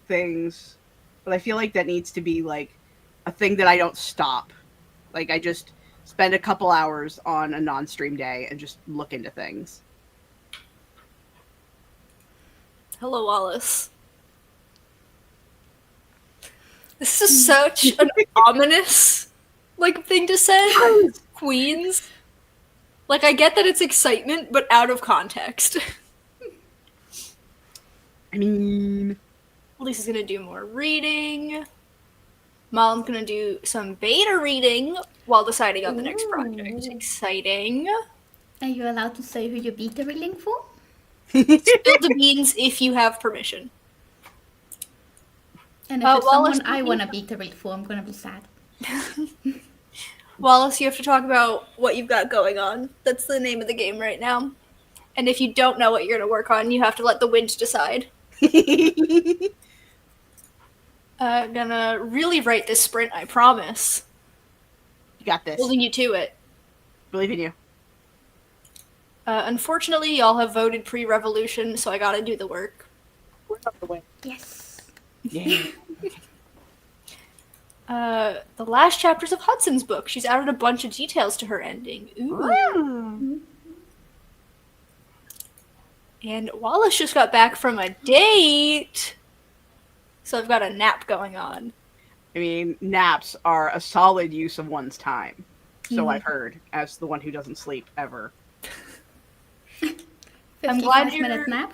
[SPEAKER 3] things, but I feel like that needs to be like a thing that I don't stop. Like I just spend a couple hours on a non-stream day and just look into things.
[SPEAKER 2] Hello, Wallace. This is such an ominous, thing to say. Queens. I get that it's excitement, but out of context.
[SPEAKER 3] I mean,
[SPEAKER 2] Lisa's gonna do more reading. Mom's gonna do some beta reading while deciding on the next project. Exciting.
[SPEAKER 5] Are you allowed to say who you're beta reading for?
[SPEAKER 2] Spill the beans if you have permission.
[SPEAKER 5] And if it's
[SPEAKER 2] Wallace,
[SPEAKER 5] someone I want to beta read for, I'm gonna be sad.
[SPEAKER 2] Wallace, you have to talk about what you've got going on. That's the name of the game right now. And if you don't know what you're gonna work on, you have to let the wind decide. Gonna really write this sprint, I promise.
[SPEAKER 3] you got this.
[SPEAKER 2] Holding you to it.
[SPEAKER 3] Believe in you.
[SPEAKER 2] Unfortunately, y'all have voted pre-revolution, so I gotta do the work.
[SPEAKER 4] We're not the win.
[SPEAKER 5] Yes.
[SPEAKER 3] Yeah.
[SPEAKER 2] The last chapters of Hudson's book. She's added a bunch of details to her ending. Ooh. And Wallace just got back from a date. So I've got a nap going on.
[SPEAKER 3] I mean, naps are a solid use of one's time. So I've heard, as the one who doesn't sleep ever.
[SPEAKER 2] I'm glad
[SPEAKER 5] 55-minute nap.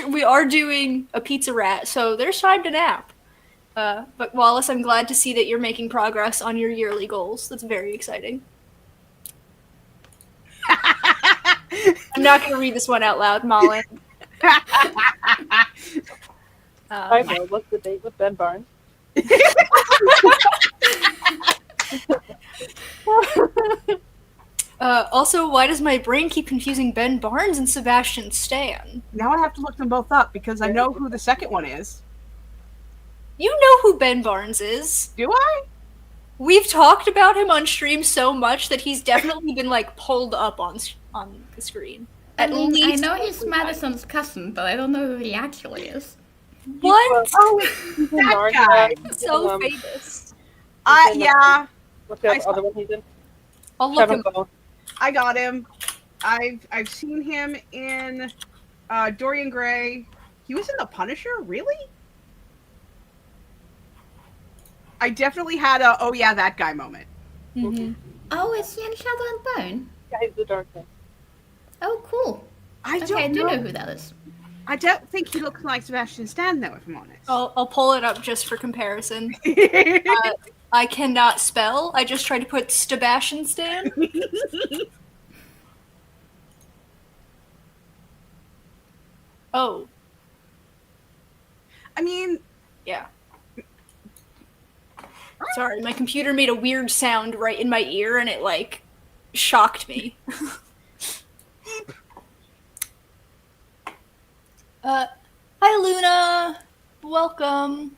[SPEAKER 2] We are doing a pizza rat, so there's time to nap. But Wallace, I'm glad to see that you're making progress on your yearly goals. That's very exciting. I'm not going to read this one out loud, Malin.
[SPEAKER 4] I know. What's the date with Ben Barnes?
[SPEAKER 2] Also, why does my brain keep confusing Ben Barnes and Sebastian Stan?
[SPEAKER 3] Now I have to look them both up because I know who the second one is.
[SPEAKER 2] You know who Ben Barnes is.
[SPEAKER 3] Do I?
[SPEAKER 2] We've talked about him on stream so much that he's definitely been pulled up on the screen.
[SPEAKER 5] I mean, I know he's Madison's cousin, but I don't know who he actually is.
[SPEAKER 2] What?
[SPEAKER 3] Oh,
[SPEAKER 4] He's in
[SPEAKER 3] that
[SPEAKER 4] Narnia.
[SPEAKER 3] guy.
[SPEAKER 4] He's
[SPEAKER 2] So
[SPEAKER 4] in,
[SPEAKER 2] famous.
[SPEAKER 3] Yeah,
[SPEAKER 4] What's the
[SPEAKER 3] I saw-
[SPEAKER 4] other one he's in?
[SPEAKER 2] I'll look
[SPEAKER 4] Shadow
[SPEAKER 2] him.
[SPEAKER 4] Bone.
[SPEAKER 3] I got him. I've seen him in Dorian Gray. He was in The Punisher, really? I definitely had a oh yeah that guy moment.
[SPEAKER 2] Mm-hmm.
[SPEAKER 5] Oh, is he in Shadow and Bone?
[SPEAKER 4] Yeah, he's the Dark Knight.
[SPEAKER 5] Oh, cool.
[SPEAKER 3] I
[SPEAKER 5] Okay, I
[SPEAKER 3] don't
[SPEAKER 5] do
[SPEAKER 3] know.
[SPEAKER 5] know who that is.
[SPEAKER 3] I don't think he looks like Sebastian Stan though, if I'm honest.
[SPEAKER 2] I'll pull it up just for comparison. I cannot spell. I just tried to put Sebastian Stan. Oh,
[SPEAKER 3] I mean,
[SPEAKER 2] yeah. Sorry, my computer made a weird sound right in my ear and it, like, shocked me. Hi Luna! Welcome.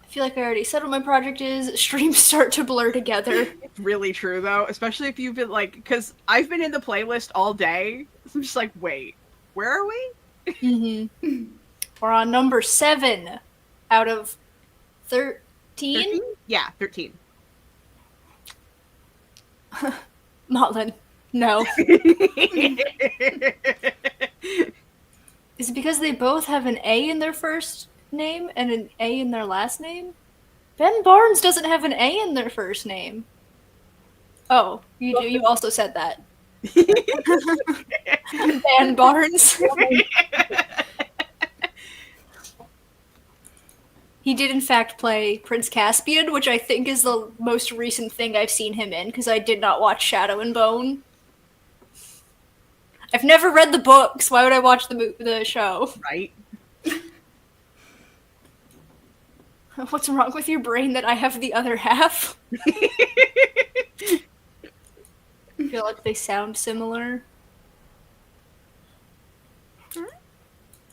[SPEAKER 2] I feel like I already said what my project is. Streams start to blur together.
[SPEAKER 3] it's really true though, especially if you've been like, because I've been in the playlist all day. So I'm just like, wait, where are we?
[SPEAKER 2] Mm-hmm. We're on number 7 out of 13?
[SPEAKER 3] 13? Yeah, 13.
[SPEAKER 2] Motlin. No. Is it because they both have an A in their first name and an A in their last name? Ben Barnes doesn't have an A in their first name. Oh, you do. You also said that. Ben Barnes. He did, in fact, play Prince Caspian, which I think is the most recent thing I've seen him in, because I did not watch Shadow and Bone. I've never read the books. Why would I watch the show?
[SPEAKER 3] Right?
[SPEAKER 2] What's wrong with your brain that I have the other half? I feel like they sound similar.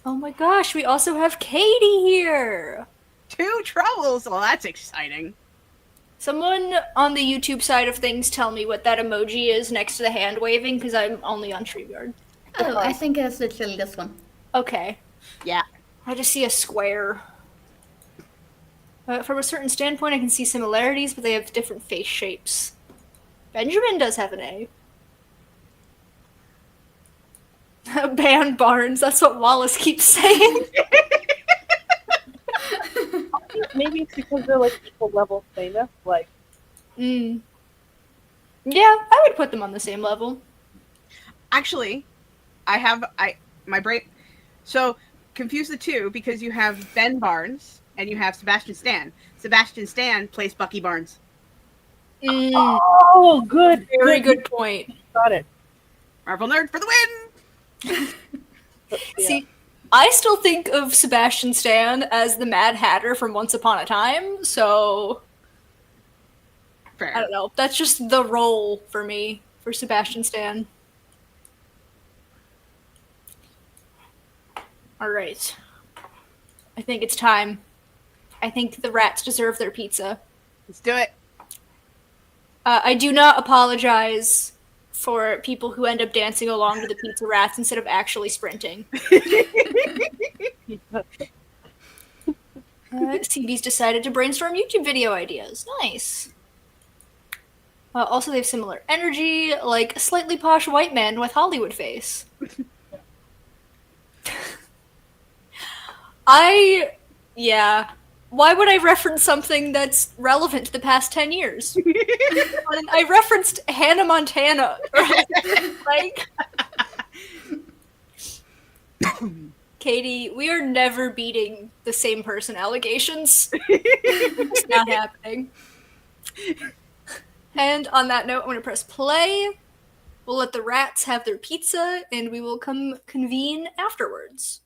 [SPEAKER 2] Oh my gosh, we also have Katie here!
[SPEAKER 3] 2 troubles. Well, that's exciting.
[SPEAKER 2] Someone on the YouTube side of things tell me what that emoji is next to the hand waving, because I'm only on StreamYard.
[SPEAKER 5] Oh, I think it's literally this one.
[SPEAKER 2] Okay.
[SPEAKER 3] Yeah.
[SPEAKER 2] I just see a square. From a certain standpoint, I can see similarities, but they have different face shapes. Benjamin does have an A. Ban Barnes, that's what Wallace keeps saying.
[SPEAKER 4] Maybe it's because they're like equal level famous. Like,
[SPEAKER 2] Yeah, I would put them on the same level.
[SPEAKER 3] Actually, my brain. So confuse the two because you have Ben Barnes and you have Sebastian Stan. Sebastian Stan plays Bucky Barnes.
[SPEAKER 4] oh, good,
[SPEAKER 2] Very good point.
[SPEAKER 4] Got it.
[SPEAKER 3] Marvel nerd for the win.
[SPEAKER 4] Yeah.
[SPEAKER 2] See, I still think of Sebastian Stan as the Mad Hatter from Once Upon a Time, so
[SPEAKER 3] Fair.
[SPEAKER 2] I don't know. That's just the role for me, for Sebastian Stan. Alright. I think it's time. I think the rats deserve their pizza.
[SPEAKER 3] Let's do it.
[SPEAKER 2] I do not apologize for people who end up dancing along to the pizza rats instead of actually sprinting. CB's decided to brainstorm YouTube video ideas. Nice. Also, they have similar energy, like a slightly posh white man with Hollywood face. Yeah. Why would I reference something that's relevant to the past 10 years? I referenced Hannah Montana. Like, Katie, we are never beating the same person allegations. It's not happening. And on that note, I'm going to press play. We'll let the rats have their pizza, and we will come convene afterwards.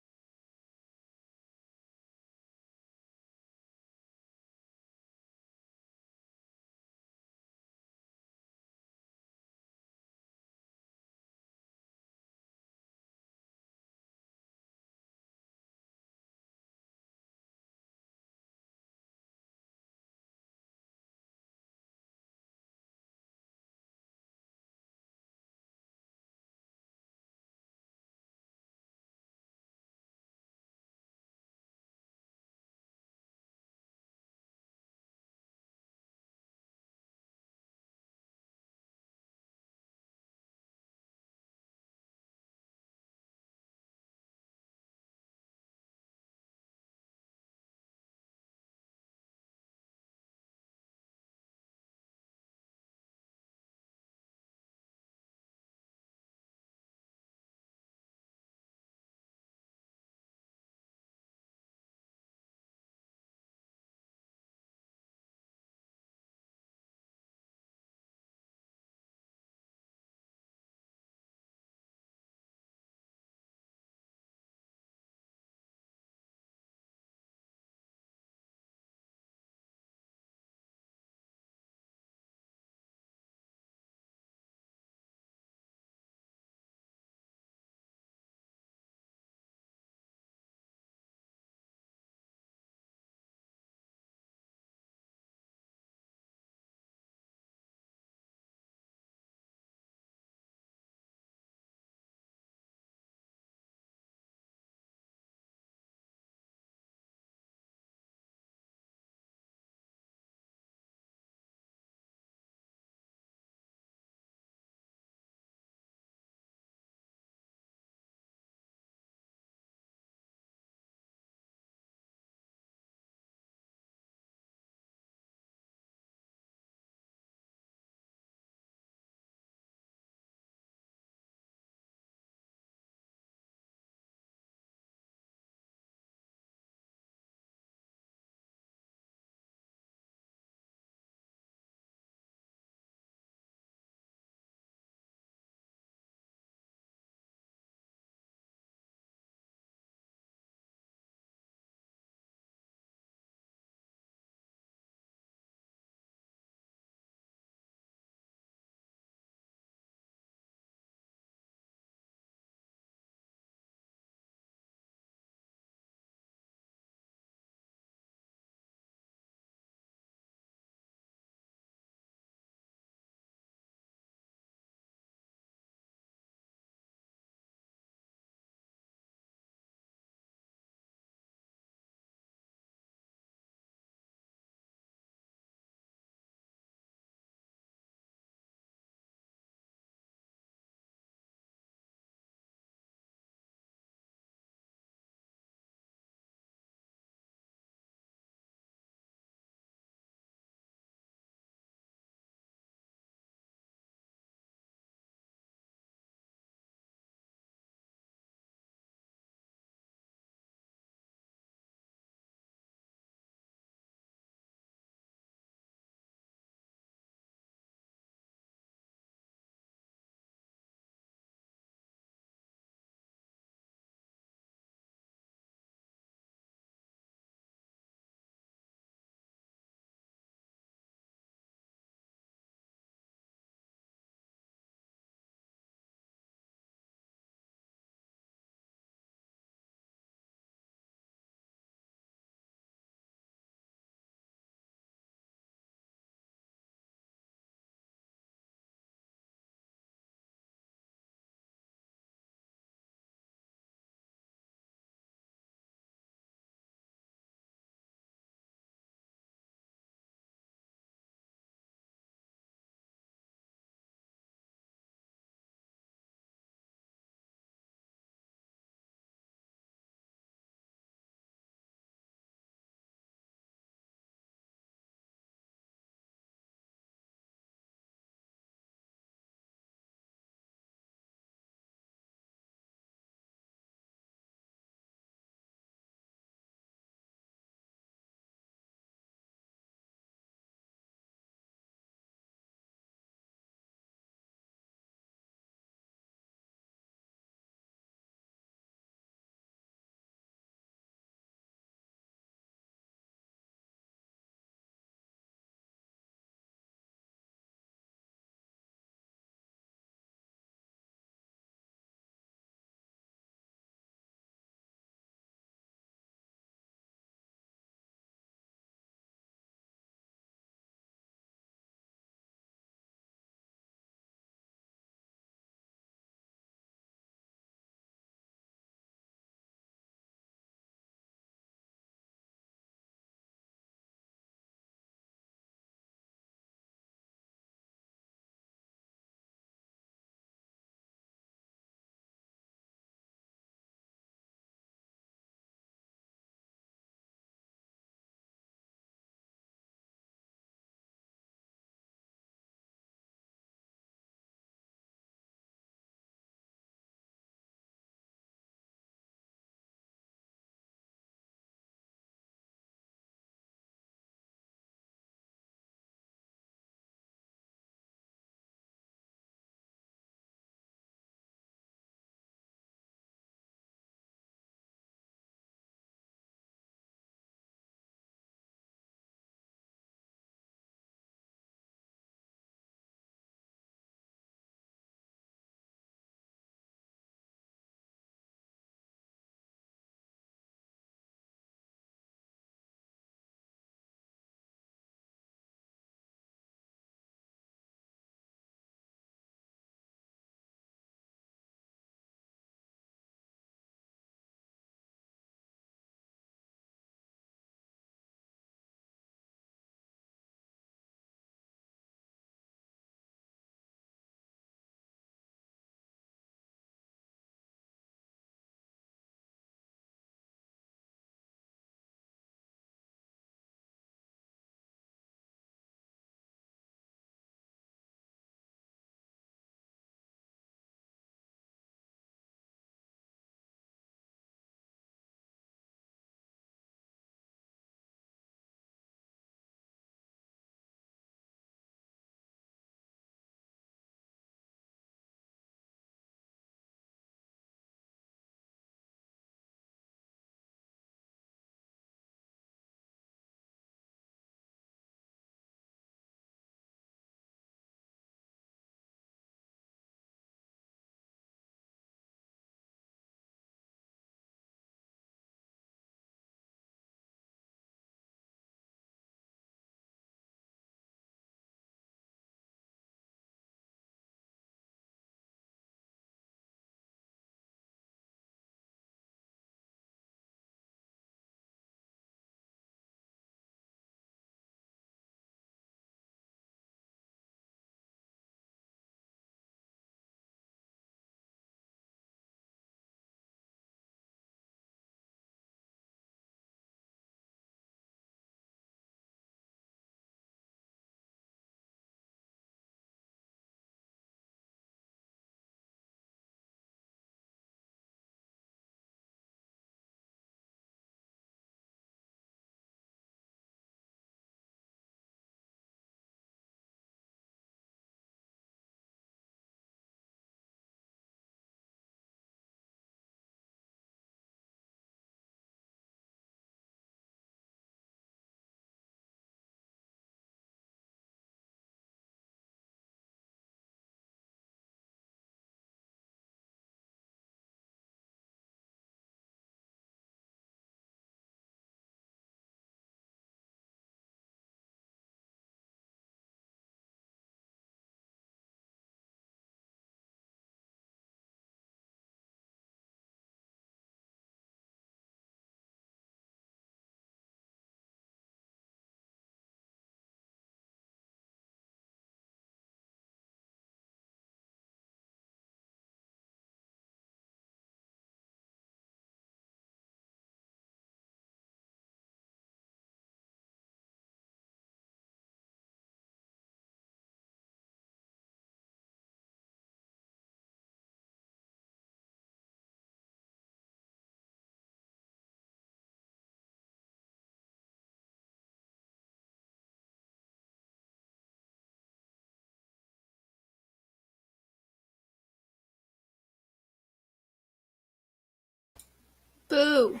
[SPEAKER 2] Boo.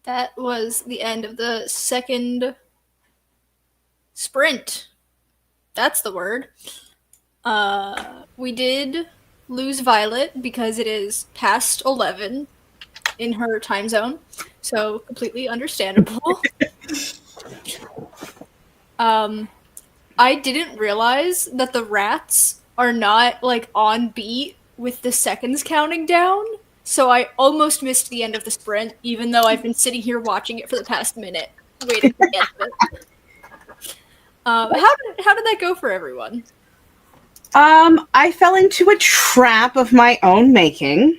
[SPEAKER 2] That was the end of the second sprint. That's the word. We did lose Violet because it is past 11 in her time zone, so completely understandable. I didn't realize that the rats are not like on beat with the seconds counting down, so I almost missed the end of the sprint, even though I've been sitting here watching it for the past minute, waiting for the end of it. How did that go for everyone?
[SPEAKER 3] I fell into a trap of my own making.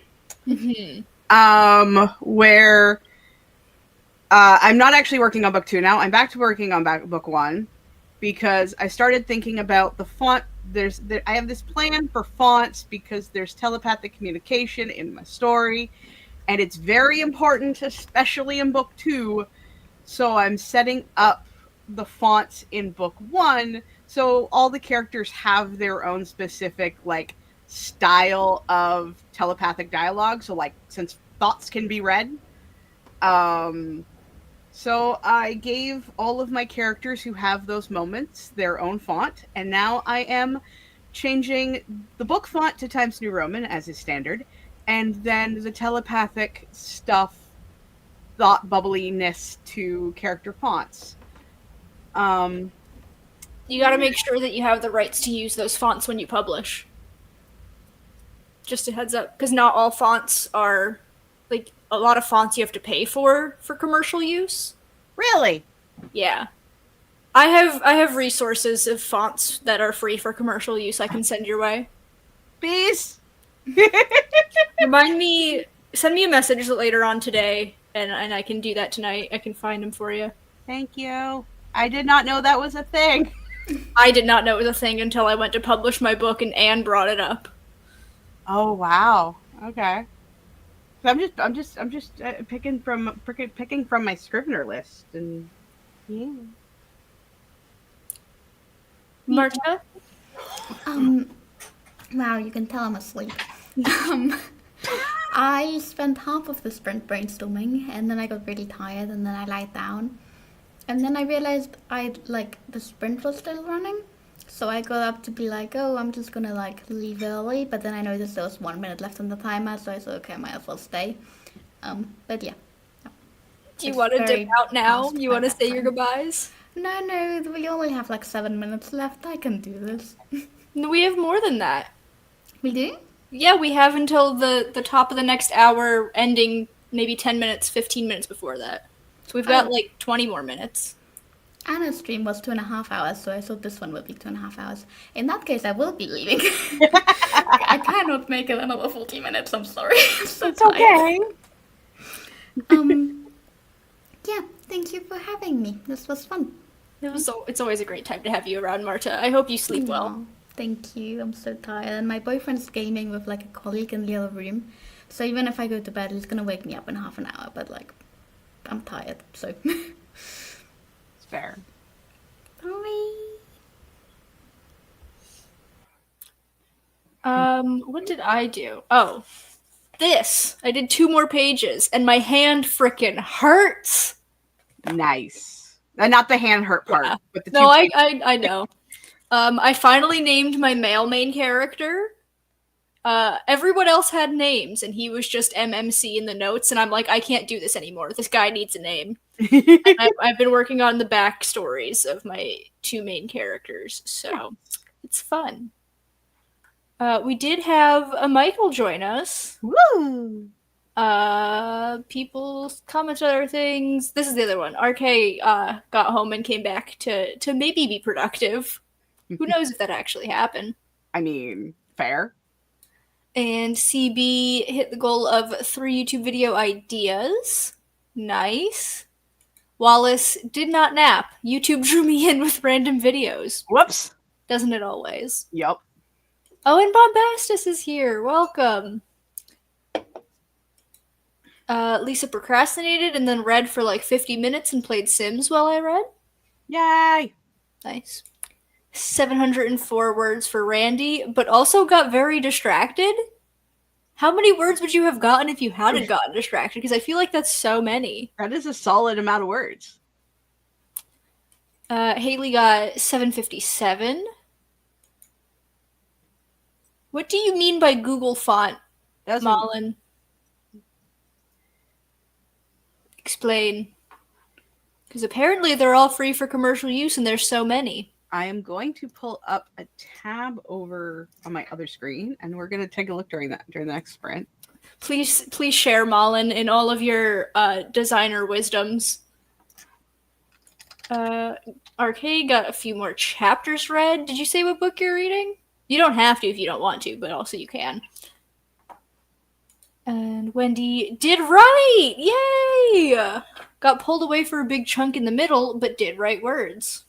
[SPEAKER 3] Where I'm not actually working on book 2 now. I'm back to working on book 1 because I started thinking about the font. I have this plan for fonts because there's telepathic communication in my story, and it's very important, especially in book 2. So I'm setting up the fonts in book 1 so all the characters have their own specific like style of telepathic dialogue. So like since thoughts can be read, so I gave all of my characters who have those moments their own font, and now I am changing the book font to Times New Roman as is standard, and then the telepathic stuff, thought bubbliness to character fonts.
[SPEAKER 2] You gotta make sure that you have the rights to use those fonts when you publish. Just a heads up, because not all fonts are, like, a lot of fonts you have to pay for commercial use.
[SPEAKER 3] Really?
[SPEAKER 2] Yeah. I have resources of fonts that are free for commercial use I can send your way.
[SPEAKER 3] Bees?
[SPEAKER 2] Send me a message later on today, and I can do that tonight. I can find them for you.
[SPEAKER 3] Thank you. I did not know that was a thing.
[SPEAKER 2] I did not know it was a thing until I went to publish my book and Anne brought it up.
[SPEAKER 3] Oh wow. Okay. I'm just picking from my Scrivener list, and yeah.
[SPEAKER 2] Marta?
[SPEAKER 5] Wow, you can tell I'm asleep. I spent half of the sprint brainstorming, and then I got really tired, and then I lied down. And then I realized the sprint was still running. So I got up to be like, oh, I'm just gonna leave early. But then I noticed there was 1 minute left on the timer, so I said, okay, I might as well stay. But yeah.
[SPEAKER 2] Do you want to dip out now? You want to say your goodbyes?
[SPEAKER 5] No, we only have 7 minutes left. I can do this.
[SPEAKER 2] No, we have more than that.
[SPEAKER 5] We do?
[SPEAKER 2] Yeah, we have until the top of the next hour, ending maybe 10 minutes, 15 minutes before that. So we've got 20 more minutes.
[SPEAKER 5] Anna's stream was 2.5 hours, so I thought this one would be 2.5 hours. In that case, I will be leaving. I cannot make it another 40 minutes, I'm sorry. It's
[SPEAKER 3] okay.
[SPEAKER 5] Yeah, thank you for having me. This was fun.
[SPEAKER 2] It's always a great time to have you around, Marta. I hope you sleep well.
[SPEAKER 5] Thank you. I'm so tired. And my boyfriend's gaming with a colleague in the other room. So even if I go to bed, he's gonna wake me up in half an hour. But I'm tired, so.
[SPEAKER 3] It's fair.
[SPEAKER 5] Bye.
[SPEAKER 2] What did I do? Oh, this. I did 2 more pages, and my hand frickin' hurts.
[SPEAKER 3] Nice. Not the hand hurt part,
[SPEAKER 2] Yeah.
[SPEAKER 3] but the
[SPEAKER 2] No, I know. I finally named my male main character. Everyone else had names, and he was just MMC in the notes, and I'm like, I can't do this anymore. This guy needs a name. I've been working on the backstories of my 2 main characters, so it's fun. We did have a Michael join us.
[SPEAKER 3] Woo!
[SPEAKER 2] People comment other things. This is the other one. RK got home and came back to maybe be productive. Who knows if that actually happened?
[SPEAKER 3] I mean, fair.
[SPEAKER 2] And CB hit the goal of 3 YouTube video ideas. Nice. Wallace did not nap. YouTube drew me in with random videos.
[SPEAKER 3] Whoops.
[SPEAKER 2] Doesn't it always?
[SPEAKER 3] Yep.
[SPEAKER 2] Oh, and Bombastus is here. Welcome. Lisa procrastinated and then read for 50 minutes and played Sims while I read.
[SPEAKER 3] Yay!
[SPEAKER 2] Nice. 704 words for Randy, but also got very distracted. How many words would you have gotten if you hadn't gotten distracted? Because I feel like that's so many.
[SPEAKER 3] That is a solid amount of words.
[SPEAKER 2] Haley got 757. What do you mean by Google font,
[SPEAKER 3] That's
[SPEAKER 2] Malin? Explain. Because apparently they're all free for commercial use and there's so many.
[SPEAKER 3] I am going to pull up a tab over on my other screen, and we're going to take a look during the next sprint.
[SPEAKER 2] Please share, Malin, in all of your designer wisdoms. Arcade got a few more chapters read. Did you say what book you're reading? You don't have to if you don't want to, but also you can. And Wendy did right! Yay! Got pulled away for a big chunk in the middle, but did right words.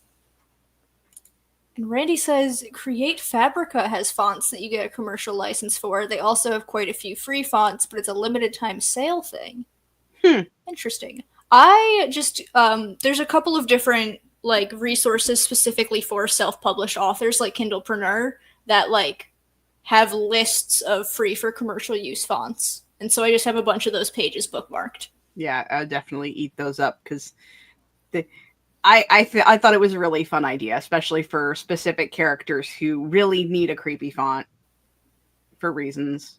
[SPEAKER 2] And Randy says, Create Fabrica has fonts that you get a commercial license for. They also have quite a few free fonts, but it's a limited time sale thing. Interesting. I just, there's a couple of different, like, resources specifically for self-published authors, like Kindlepreneur, that, like, have lists of free for commercial use fonts. And so I just have a bunch of those pages bookmarked.
[SPEAKER 3] Yeah, I'll definitely eat those up, because I thought it was a really fun idea, especially for specific characters who really need a creepy font for reasons,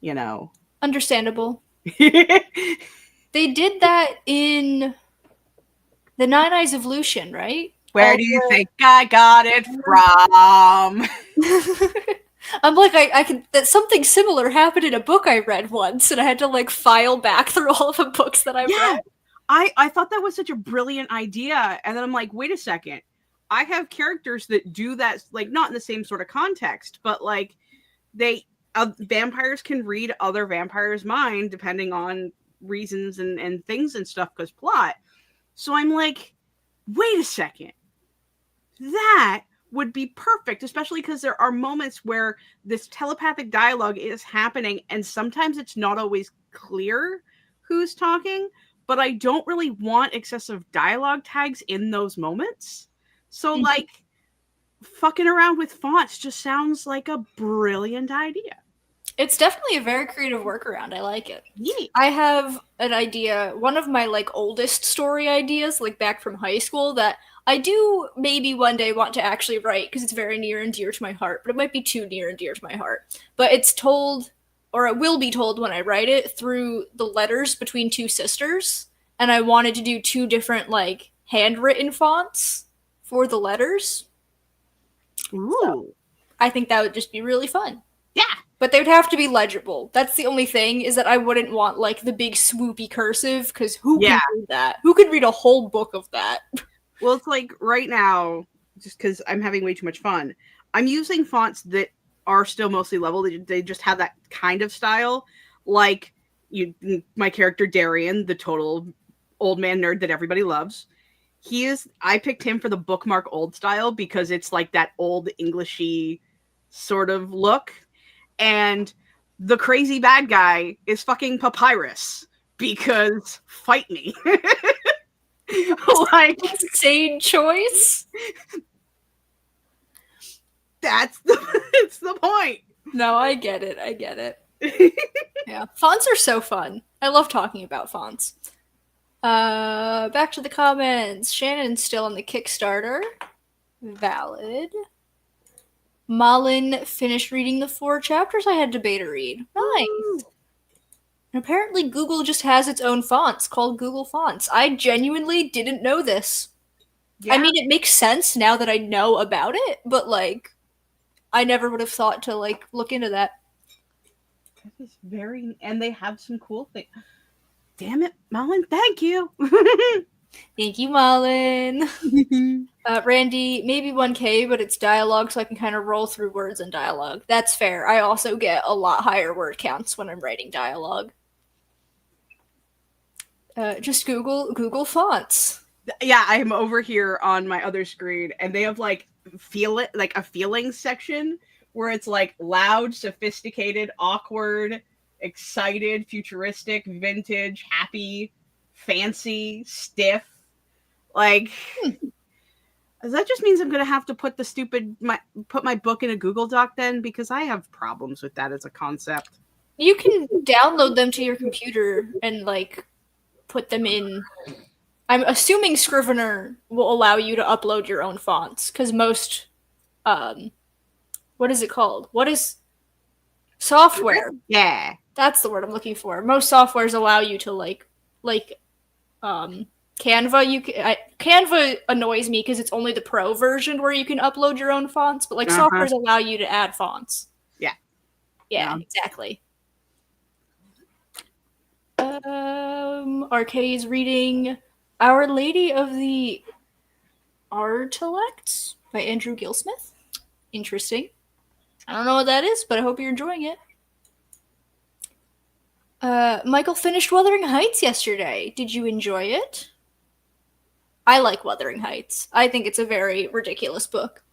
[SPEAKER 3] you know.
[SPEAKER 2] Understandable. They did that in The Nine Eyes of Lucian, right?
[SPEAKER 3] Where do you think I got it from?
[SPEAKER 2] I'm like, I can. That something similar happened in a book I read once, and I had to like file back through all of the books that I've read.
[SPEAKER 3] I thought that was such a brilliant idea, and then I'm like, wait a second, I have characters that do that, like not in the same sort of context, but like vampires can read other vampires' mind depending on reasons and things and stuff because plot. So I'm like, wait a second, that would be perfect, especially because there are moments where this telepathic dialogue is happening and sometimes it's not always clear who's talking, but I don't really want excessive dialogue tags in those moments. So like fucking around with fonts just sounds like a brilliant idea.
[SPEAKER 2] It's definitely a very creative workaround. I like it.
[SPEAKER 3] Yeah.
[SPEAKER 2] I have an idea, one of my like oldest story ideas, like back from high school, that I do maybe one day want to actually write because it's very near and dear to my heart, but it might be too near and dear to my heart. But it's told, or it will be told when I write it, through the letters between two sisters. And I wanted to do two different like handwritten fonts for the letters.
[SPEAKER 3] Ooh.
[SPEAKER 2] So I think that would just be really fun.
[SPEAKER 3] Yeah.
[SPEAKER 2] But they would have to be legible. That's the only thing, is that I wouldn't want like the big swoopy cursive, because who can read that? Who could read a whole book of that?
[SPEAKER 3] Well, it's like right now, just because I'm having way too much fun, I'm using fonts that are still mostly level. They just have that kind of style. Like my character Darian, the total old man nerd that everybody loves. I picked him for the bookmark old style because it's like that old Englishy sort of look. And the crazy bad guy is fucking Papyrus because fight me. Like,
[SPEAKER 2] insane choice.
[SPEAKER 3] It's the point.
[SPEAKER 2] No, I get it. Yeah, fonts are so fun. I love talking about fonts. Back to the comments. Shannon's still on the Kickstarter. Valid. Malin finished reading the 4 chapters I had to beta read. Nice. And apparently Google just has its own fonts called Google Fonts. I genuinely didn't know this. Yeah. I mean, it makes sense now that I know about it, but like, I never would have thought to like look into that.
[SPEAKER 3] That is and they have some cool things. Damn it, Malin, thank you.
[SPEAKER 2] Thank you, Malin. Randy, maybe 1K, but it's dialogue, so I can kind of roll through words and dialogue. That's fair. I also get a lot higher word counts when I'm writing dialogue. Just Google fonts.
[SPEAKER 3] Yeah, I'm over here on my other screen, and they have like a feeling section where it's like loud, sophisticated, awkward, excited, futuristic, vintage, happy, fancy, stiff. Like, That just means I'm gonna have to put put my book in a Google Doc then, because I have problems with that as a concept.
[SPEAKER 2] You can download them to your computer and like put them in. I'm assuming Scrivener will allow you to upload your own fonts because most, what is it called? What is software?
[SPEAKER 3] Yeah.
[SPEAKER 2] That's the word I'm looking for. Most softwares allow you to like Canva. Canva annoys me because it's only the pro version where you can upload your own fonts, but like softwares allow you to add fonts. Yeah, exactly. RK's reading Our Lady of the Artelects by Andrew Gilsmith. Interesting. I don't know what that is, but I hope you're enjoying it. Michael finished Wuthering Heights yesterday. Did you enjoy it? I like Wuthering Heights. I think it's a very ridiculous book.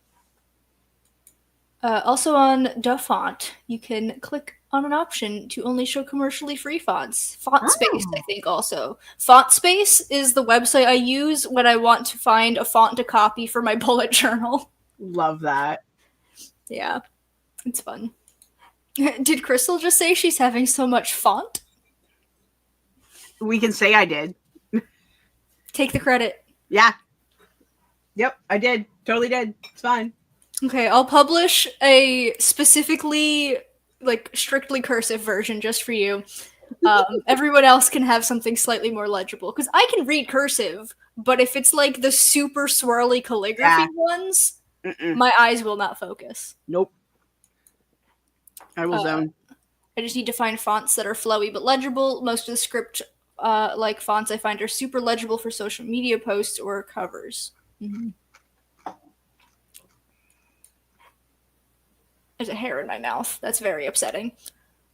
[SPEAKER 2] Also on DaFont, you can click on an option to only show commercially free fonts. Font Space, I think, also. Font Space is the website I use when I want to find a font to copy for my bullet journal.
[SPEAKER 3] Love that.
[SPEAKER 2] Yeah, it's fun. Did Crystal just say she's having so much font?
[SPEAKER 3] We can say I did.
[SPEAKER 2] Take the credit.
[SPEAKER 3] Yeah. Yep, I did. Totally did. It's fine.
[SPEAKER 2] Okay, I'll publish a specifically, like, strictly cursive version just for you. Everyone else can have something slightly more legible. Because I can read cursive, but if it's, like, the super swirly calligraphy ones, my eyes will not focus.
[SPEAKER 3] Nope. I will zone.
[SPEAKER 2] I just need to find fonts that are flowy but legible. Most of the script, like, fonts I find are super legible for social media posts or covers. Mm-hmm. There's a hair in my mouth. That's very upsetting.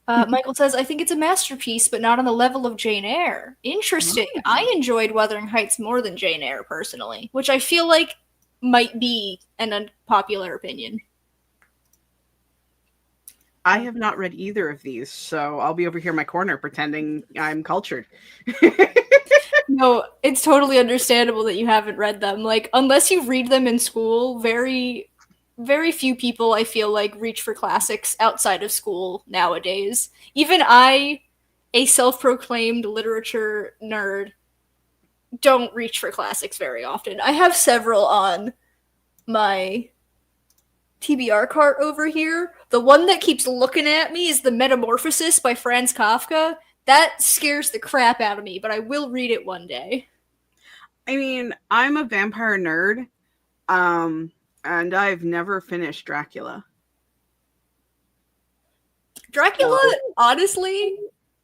[SPEAKER 2] Michael says, I think it's a masterpiece, but not on the level of Jane Eyre. Interesting. I enjoyed Wuthering Heights more than Jane Eyre, personally, which I feel like might be an unpopular opinion.
[SPEAKER 3] I have not read either of these, so I'll be over here in my corner pretending I'm cultured.
[SPEAKER 2] No, it's totally understandable that you haven't read them. Like, unless you read them in school, very few people, I feel like, reach for classics outside of school nowadays. Even I, a self-proclaimed literature nerd, don't reach for classics very often. I have several on my TBR cart over here. The one that keeps looking at me is The Metamorphosis by Franz Kafka. That scares the crap out of me, but I will read it one day.
[SPEAKER 3] I mean, I'm a vampire nerd, and I've never finished Dracula.
[SPEAKER 2] Dracula, honestly,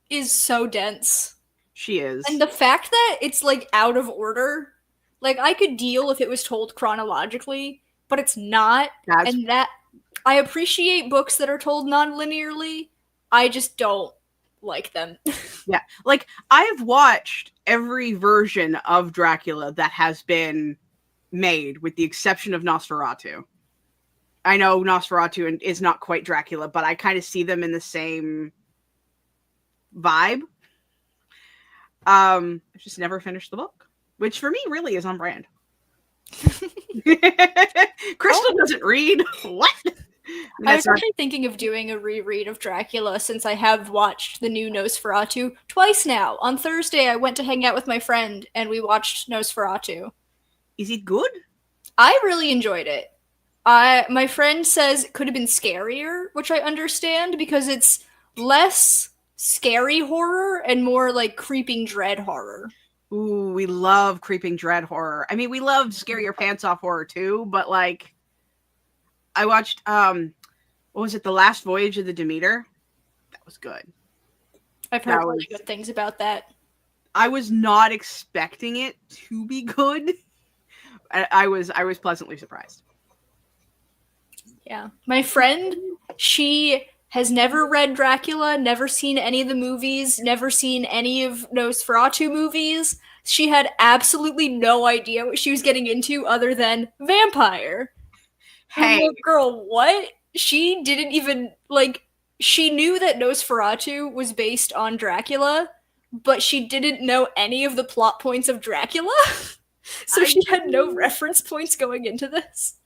[SPEAKER 2] is so dense.
[SPEAKER 3] She is.
[SPEAKER 2] And the fact that it's, like, out of order, like, I could deal if it was told chronologically, but it's not. And that, I appreciate books that are told non-linearly. I just don't like them.
[SPEAKER 3] Yeah. Like, I've watched every version of Dracula that has been made, with the exception of Nosferatu. I know Nosferatu is not quite Dracula, but I kind of see them in the same vibe. I just never finished the book, which for me really is on brand. Crystal doesn't read. What?
[SPEAKER 2] I was actually thinking of doing a reread of Dracula since I have watched the new Nosferatu twice now. On Thursday, I went to hang out with my friend and we watched Nosferatu.
[SPEAKER 3] Is it good?
[SPEAKER 2] I really enjoyed it. My friend says it could have been scarier, which I understand because it's less scary horror and more like creeping dread horror.
[SPEAKER 3] Ooh, we love creeping dread horror. I mean, we love scare your pants off horror too, but like, I watched, what was it, The Last Voyage of the Demeter? That was good.
[SPEAKER 2] I've heard really good things about that.
[SPEAKER 3] I was not expecting it to be good. I was pleasantly surprised.
[SPEAKER 2] Yeah. My friend, she has never read Dracula, never seen any of the movies, never seen any of Nosferatu movies. She had absolutely no idea what she was getting into other than vampire. Hey. Like, girl, what? She didn't even, like, she knew that Nosferatu was based on Dracula, but she didn't know any of the plot points of Dracula. So she had no reference points going into this.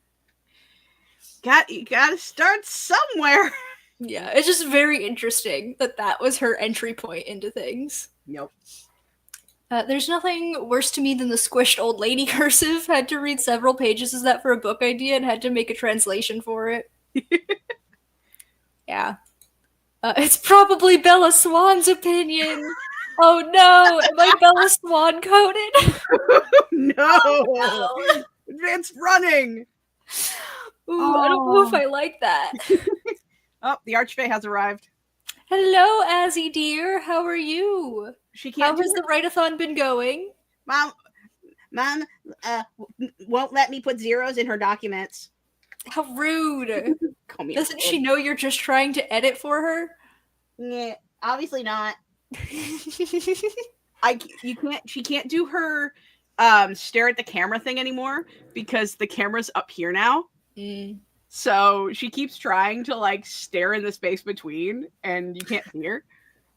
[SPEAKER 3] You gotta start somewhere.
[SPEAKER 2] Yeah, it's just very interesting that was her entry point into things.
[SPEAKER 3] Nope.
[SPEAKER 2] There's nothing worse to me than the squished old lady cursive. Had to read several pages of that for a book idea and had to make a translation for it. Yeah. It's probably Bella Swan's opinion. Oh no, am I Bella Swan coded?
[SPEAKER 3] No.
[SPEAKER 2] Oh, no.
[SPEAKER 3] It's running.
[SPEAKER 2] Ooh, I don't know if I like that.
[SPEAKER 3] Oh, the Archfey has arrived.
[SPEAKER 2] Hello, Azzy dear. How are you?
[SPEAKER 3] She can't.
[SPEAKER 2] How has the write-a-thon been going?
[SPEAKER 3] Mom, won't let me put zeros in her documents.
[SPEAKER 2] How rude.
[SPEAKER 3] Call me.
[SPEAKER 2] Doesn't she know you're just trying to edit for her?
[SPEAKER 3] Yeah, obviously not. She can't do her stare at the camera thing anymore because the camera's up here now. So she keeps trying to like stare in the space between and you can't see her.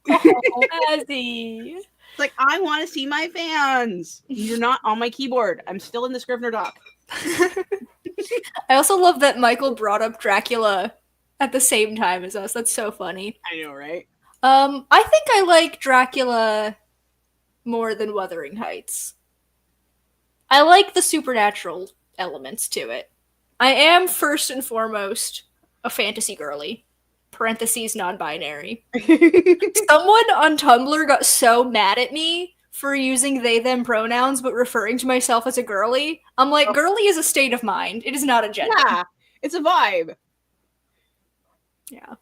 [SPEAKER 2] Oh, Azzy.
[SPEAKER 3] It's like, I want to see my fans. You're not on my keyboard. I'm still in the Scrivener doc.
[SPEAKER 2] I also love that Michael brought up Dracula at the same time as us. That's so funny.
[SPEAKER 3] I know, right?
[SPEAKER 2] I think I like Dracula more than Wuthering Heights. I like the supernatural elements to it. I am first and foremost a fantasy girly. Parentheses non-binary. Someone on Tumblr got so mad at me for using they them pronouns but referring to myself as a girly. I'm like, girly is a state of mind. It is not a gender.
[SPEAKER 3] Yeah, it's a vibe.
[SPEAKER 2] Yeah.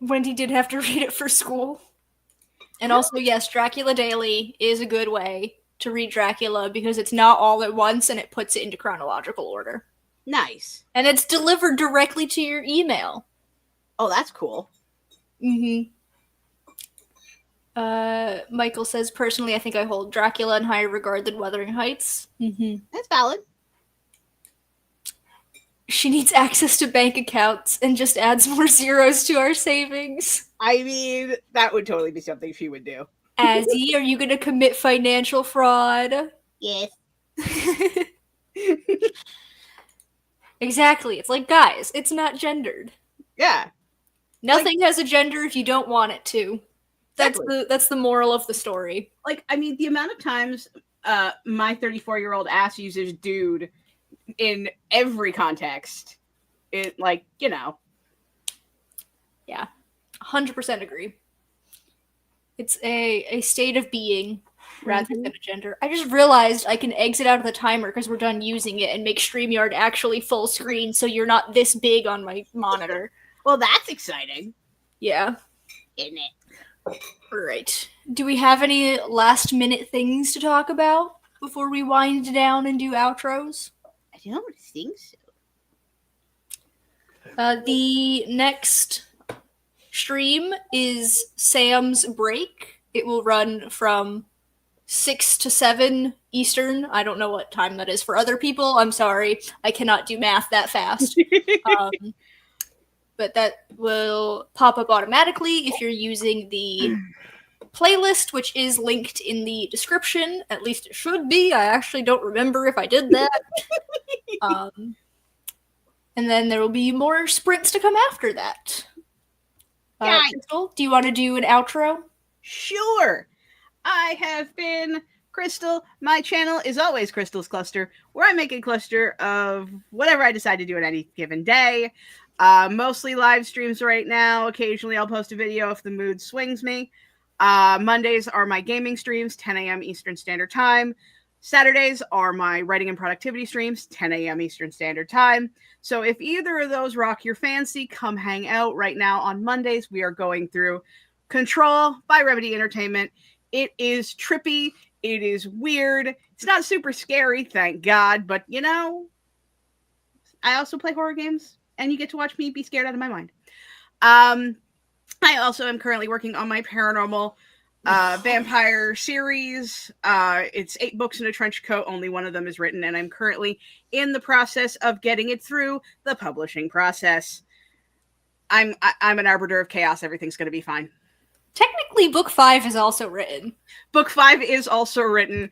[SPEAKER 2] Wendy did have to read it for school. And also, yes, Dracula Daily is a good way to read Dracula because it's not all at once and it puts it into chronological order.
[SPEAKER 3] Nice.
[SPEAKER 2] And it's delivered directly to your email.
[SPEAKER 3] Oh, that's cool.
[SPEAKER 2] Mm-hmm. Michael says, personally, I think I hold Dracula in higher regard than Wuthering Heights. Mm-hmm.
[SPEAKER 3] That's valid.
[SPEAKER 2] She needs access to bank accounts and just adds more zeros to our savings.
[SPEAKER 3] I mean, that would totally be something she would do.
[SPEAKER 2] Azzy, are you going to commit financial fraud?
[SPEAKER 3] Yes.
[SPEAKER 2] Exactly. It's like, guys, it's not gendered.
[SPEAKER 3] Yeah.
[SPEAKER 2] Nothing has a gender if you don't want it to. That's the moral of the story.
[SPEAKER 3] Like, I mean, the amount of times my 34-year-old ass uses dude in every context. It, like, you know.
[SPEAKER 2] Yeah. 100% agree. It's a state of being rather than a gender. I just realized I can exit out of the timer because we're done using it and make StreamYard actually full screen so you're not this big on my monitor.
[SPEAKER 3] Well, that's exciting.
[SPEAKER 2] Yeah.
[SPEAKER 3] Isn't it?
[SPEAKER 2] Alright. Do we have any last minute things to talk about before we wind down and do outros?
[SPEAKER 3] I don't think so.
[SPEAKER 2] The next stream is Sam's break. It will run from 6 to 7 Eastern. I don't know what time that is for other people. I'm sorry. I cannot do math that fast. But that will pop up automatically if you're using the playlist, which is linked in the description. At least it should be. I actually don't remember if I did that. And then there will be more sprints to come after that. Crystal, do you want to do an outro?
[SPEAKER 3] Sure. I have been Crystal. My channel is always Crystal's Cluster, where I make a cluster of whatever I decide to do on any given day. Mostly live streams right now. Occasionally I'll post a video if the mood swings me. Mondays are my gaming streams, 10 a.m. Eastern Standard Time. Saturdays are my writing and productivity streams, 10 a.m. Eastern Standard Time. So if either of those rock your fancy, come hang out. Right now on Mondays, we are going through Control by Remedy Entertainment. It is trippy. It is weird. It's not super scary, thank God. But, you know, I also play horror games, and you get to watch me be scared out of my mind. I also am currently working on my paranormal vampire series. It's 8 books in a trench coat. Only one of them is written, and I'm currently in the process of getting it through the publishing process. I'm an arbiter of chaos. Everything's going to be fine.
[SPEAKER 2] Technically, book 5 is also written.
[SPEAKER 3] Book 5 is also written.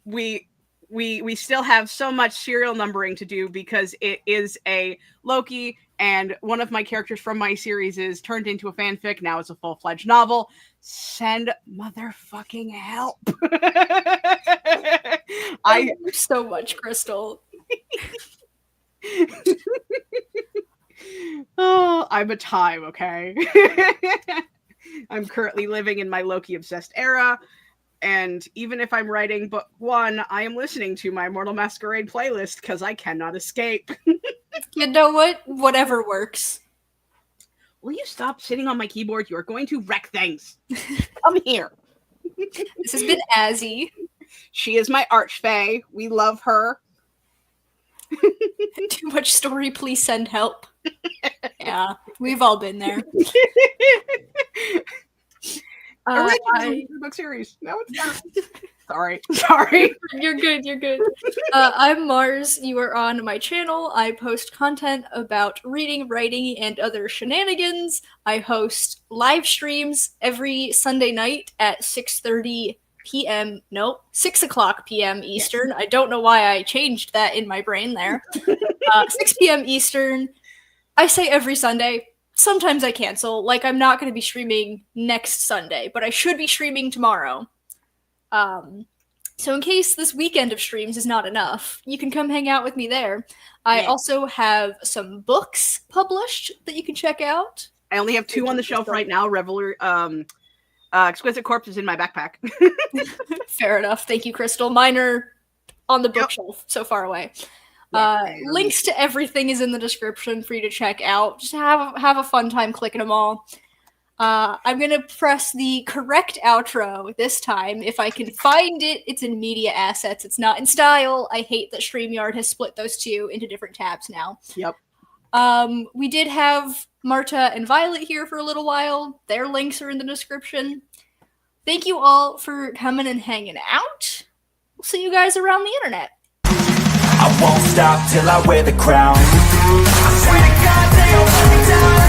[SPEAKER 3] We still have so much serial numbering to do because it is a Loki, and one of my characters from my series is turned into a fanfic. Now it's a full-fledged novel. Send motherfucking help.
[SPEAKER 2] I love you so much, Crystal.
[SPEAKER 3] Oh, I'm a time, okay? I'm currently living in my Loki-obsessed era. And even if I'm writing book 1, I am listening to my Mortal Masquerade playlist because I cannot escape.
[SPEAKER 2] You know what? Whatever works.
[SPEAKER 3] Will you stop sitting on my keyboard? You are going to wreck things. Come here.
[SPEAKER 2] This has been Azzy.
[SPEAKER 3] She is my archfey. We love her.
[SPEAKER 2] Too much story, please send help. Yeah, we've all been there.
[SPEAKER 3] Book series. No, it's not. Sorry.
[SPEAKER 2] You're good. I'm Mars. You are on my channel. I post content about reading, writing, and other shenanigans. I host live streams every Sunday night at 6:30 p.m. Nope, 6 o'clock p.m. Eastern. Yes. I don't know why I changed that in my brain there. 6 p.m. Eastern. I say every Sunday. Sometimes I cancel. Like, I'm not going to be streaming next Sunday, but I should be streaming tomorrow. So in case this weekend of streams is not enough, you can come hang out with me there. I also have some books published that you can check out.
[SPEAKER 3] I only have 2 on the shelf right now. Exquisite Corpse is in my backpack.
[SPEAKER 2] Fair enough. Thank you, Crystal. Mine are on the bookshelf, so far away. Links to everything is in the description for you to check out. Just have a fun time clicking them all. I'm going to press the correct outro this time. If I can find it, it's in media assets. It's not in style. I hate that StreamYard has split those two into different tabs now.
[SPEAKER 3] Yep.
[SPEAKER 2] We did have Marta and Violet here for a little while. Their links are in the description. Thank you all for coming and hanging out. We'll see you guys around the internet.
[SPEAKER 1] I won't stop till I wear the crown. I swear to God they don't let me down.